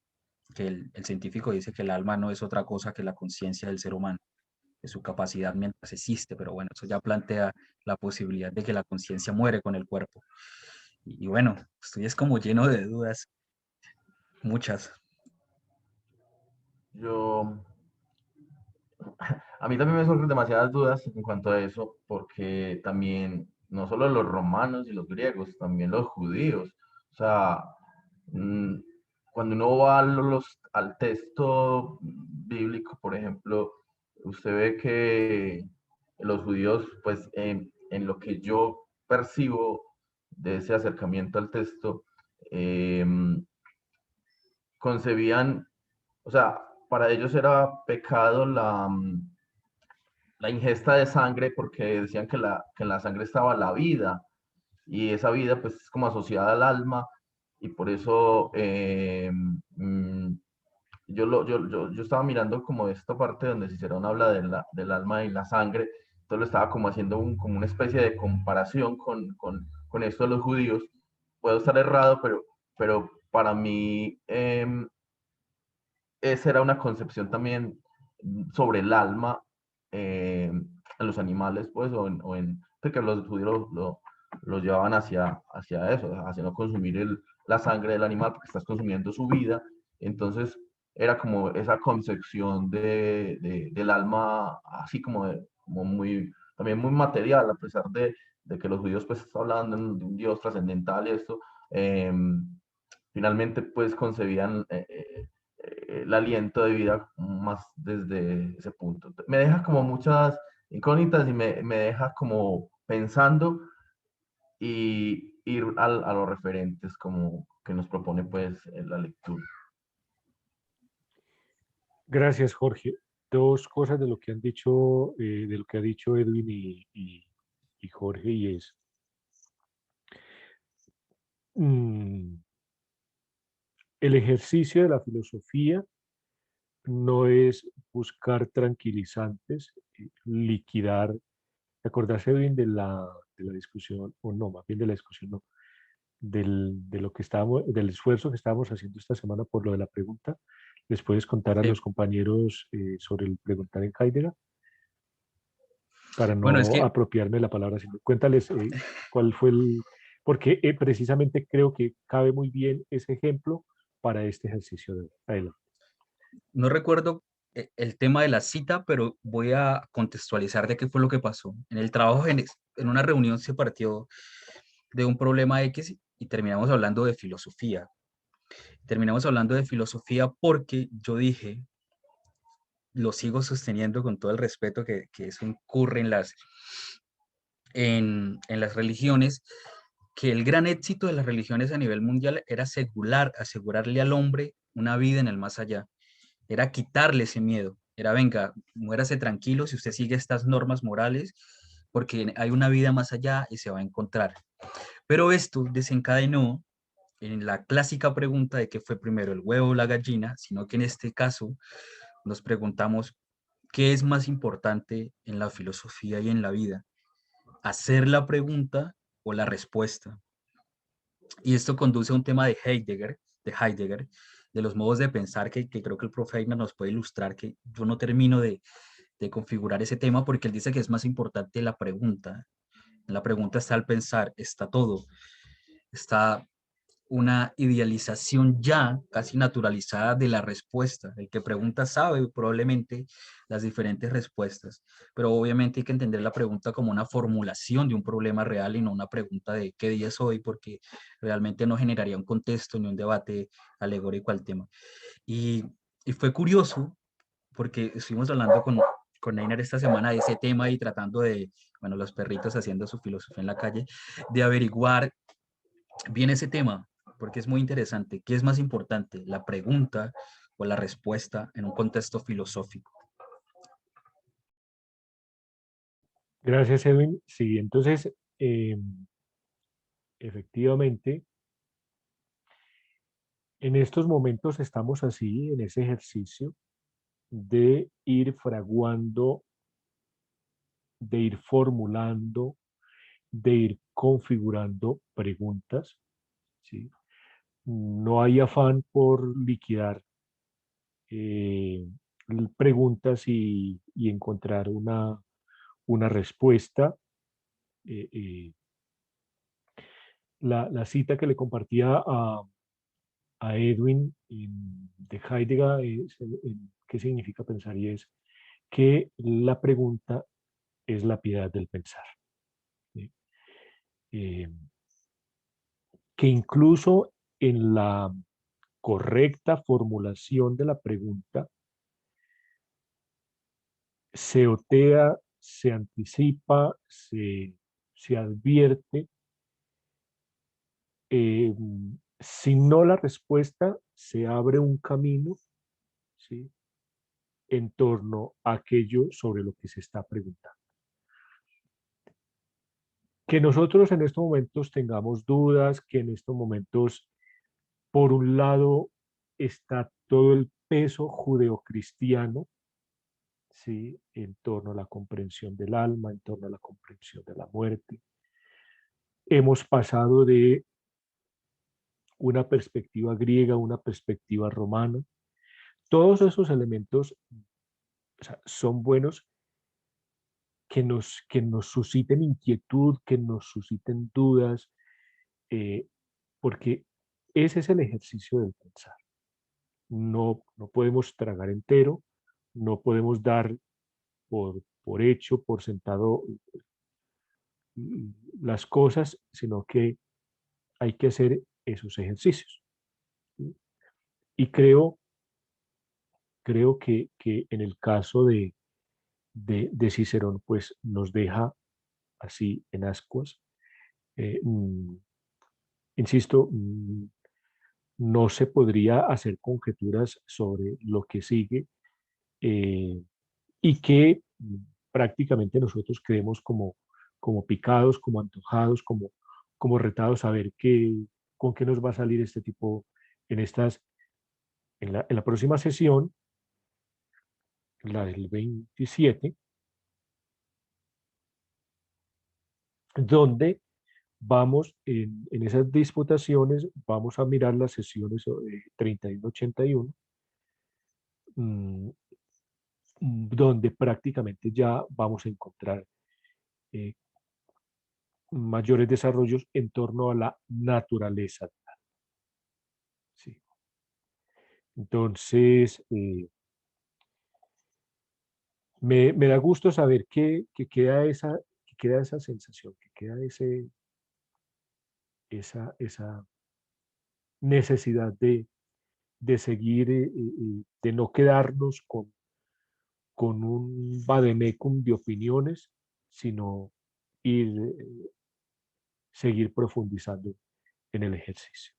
el científico dice que el alma no es otra cosa que la conciencia del ser humano, de su capacidad mientras existe, pero bueno, eso ya plantea la posibilidad de que la conciencia muere con el cuerpo. Y bueno, estoy es como lleno de dudas, muchas. Yo, a mí también me surgen demasiadas dudas en cuanto a eso, porque también, no solo los romanos y los griegos, también los judíos. O sea, mm, cuando uno va al texto bíblico, por ejemplo, usted ve que los judíos, pues en lo que yo percibo de ese acercamiento al texto, concebían, o sea, para ellos era pecado la ingesta de sangre porque decían que en la sangre estaba la vida y esa vida pues es como asociada al alma y por eso yo estaba mirando como esta parte donde Cicerón habla del alma y la sangre, entonces lo estaba como haciendo como una especie de comparación con esto de los judíos. Puedo estar errado, pero para mí esa era una concepción también sobre el alma en los animales, pues, porque los judíos lo llevaban hacia eso, hacia no consumir la sangre del animal porque estás consumiendo su vida. Entonces, era como esa concepción del alma, así como muy, también muy material, a pesar de que los judíos pues hablaban de un Dios trascendental y esto, finalmente pues concebían el aliento de vida más desde ese punto. Me deja como muchas incógnitas y me deja como pensando y ir a los referentes como que nos propone pues en la lectura. Gracias, Jorge. Dos cosas de lo que han dicho, de lo que ha dicho Edwin y Jorge, y es, el ejercicio de la filosofía no es buscar tranquilizantes, liquidar, acordarse bien de la discusión, o no, más bien de la discusión, no, de lo que estábamos, del esfuerzo que estábamos haciendo esta semana por lo de la pregunta. ¿Les puedes contar a Sí. los compañeros sobre el preguntar en Heidegger? Para Bueno, es no que apropiarme de la palabra, sino cuéntales cuál fue porque precisamente creo que cabe muy bien ese ejemplo para este ejercicio de hoy. No recuerdo el tema de la cita, pero voy a contextualizar de qué fue lo que pasó. En el trabajo, en una reunión se partió de un problema X y terminamos hablando de filosofía. Terminamos hablando de filosofía porque yo dije, lo sigo sosteniendo con todo el respeto que eso incurre en las religiones, que el gran éxito de las religiones a nivel mundial era asegurarle al hombre una vida en el más allá, era quitarle ese miedo, era venga, muérase tranquilo si usted sigue estas normas morales, porque hay una vida más allá y se va a encontrar. Pero esto desencadenó en la clásica pregunta de qué fue primero, el huevo o la gallina, sino que en este caso nos preguntamos qué es más importante en la filosofía y en la vida, hacer la pregunta o la respuesta. Y esto conduce a un tema de Heidegger, de los modos de pensar que creo que el profe Aina nos puede ilustrar, que yo no termino de configurar ese tema porque él dice que es más importante la pregunta. En la pregunta está el pensar, está todo, está una idealización ya casi naturalizada de la respuesta. El que pregunta sabe probablemente las diferentes respuestas, pero obviamente hay que entender la pregunta como una formulación de un problema real y no una pregunta de qué día es hoy, porque realmente no generaría un contexto ni un debate alegórico al tema. Y fue curioso porque estuvimos hablando con Einar esta semana de ese tema y tratando de, bueno, los perritos haciendo su filosofía en la calle, de averiguar bien ese tema, porque es muy interesante. ¿Qué es más importante, la pregunta o la respuesta en un contexto filosófico? Gracias, Edwin. Sí, entonces, efectivamente, en estos momentos estamos así, en ese ejercicio de ir fraguando, de ir formulando, de ir configurando preguntas, ¿sí? No hay afán por liquidar eh, preguntas y encontrar una respuesta. Eh, la cita que le compartía a Edwin de Heidegger ¿qué significa pensar? Y es que la pregunta es la piedad del pensar. ¿Sí? Que incluso en la correcta formulación de la pregunta se otea, se anticipa, se advierte, si no la respuesta, se abre un camino, ¿sí? En torno a aquello sobre lo que se está preguntando. Que nosotros en estos momentos tengamos dudas, que en estos momentos, por un lado, está todo el peso judeocristiano, ¿sí? En torno a la comprensión del alma, en torno a la comprensión de la muerte. Hemos pasado de una perspectiva griega a una perspectiva romana. Todos esos elementos, o sea, son buenos que nos susciten inquietud, que nos susciten dudas, porque ese es el ejercicio del pensar. No podemos tragar entero, no podemos dar por hecho, por sentado las cosas, sino que hay que hacer esos ejercicios. Y creo que en el caso de Cicerón, pues nos deja así en ascuas. Insisto, no se podría hacer conjeturas sobre lo que sigue y que prácticamente nosotros quedemos como picados, como antojados, como retados a ver con qué nos va a salir este tipo en la próxima sesión, la del 27, donde vamos en esas disputaciones, vamos a mirar las sesiones 31-81, donde prácticamente ya vamos a encontrar eh, mayores desarrollos en torno a la naturaleza. ¿Sí? Entonces, me da gusto saber que queda esa sensación, que queda esa necesidad de seguir, de no quedarnos con un vademecum de opiniones, sino seguir profundizando en el ejercicio.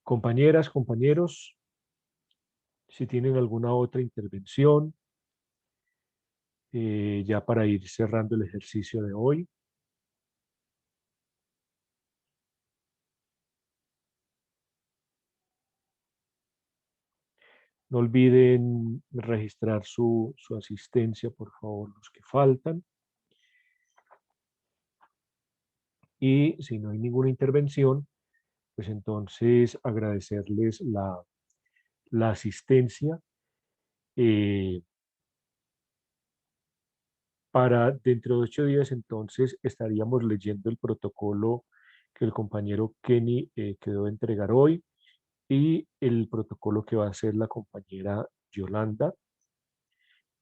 Compañeras, compañeros, si tienen alguna otra intervención, ya para ir cerrando el ejercicio de hoy. No olviden registrar su asistencia, por favor, los que faltan. Y si no hay ninguna intervención, pues entonces agradecerles la asistencia. Para dentro de 8 días entonces estaríamos leyendo el protocolo que el compañero Kenny quedó de entregar hoy y el protocolo que va a hacer la compañera Yolanda,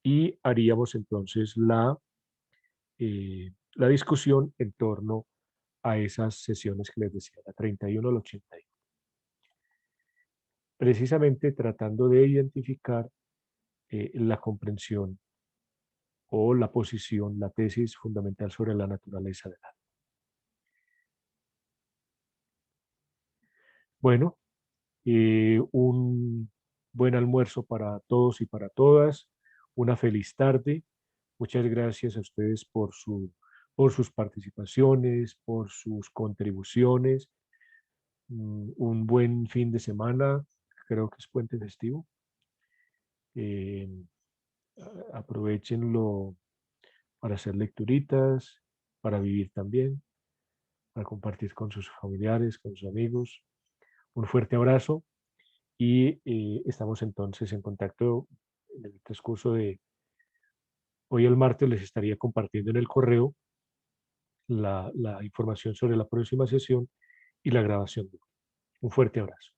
y haríamos entonces la discusión en torno a esas sesiones que les decía, la 31 al 81. Precisamente tratando de identificar la comprensión o la posición, la tesis fundamental sobre la naturaleza del alma. Bueno, un buen almuerzo para todos y para todas, una feliz tarde. Muchas gracias a ustedes por sus participaciones, por sus contribuciones. Un buen fin de semana, creo que es puente festivo. Aprovechenlo para hacer lecturitas, para vivir también, para compartir con sus familiares, con sus amigos. Un fuerte abrazo y estamos entonces en contacto en el transcurso de hoy. El martes les estaría compartiendo en el correo la información sobre la próxima sesión y la grabación. Un fuerte abrazo.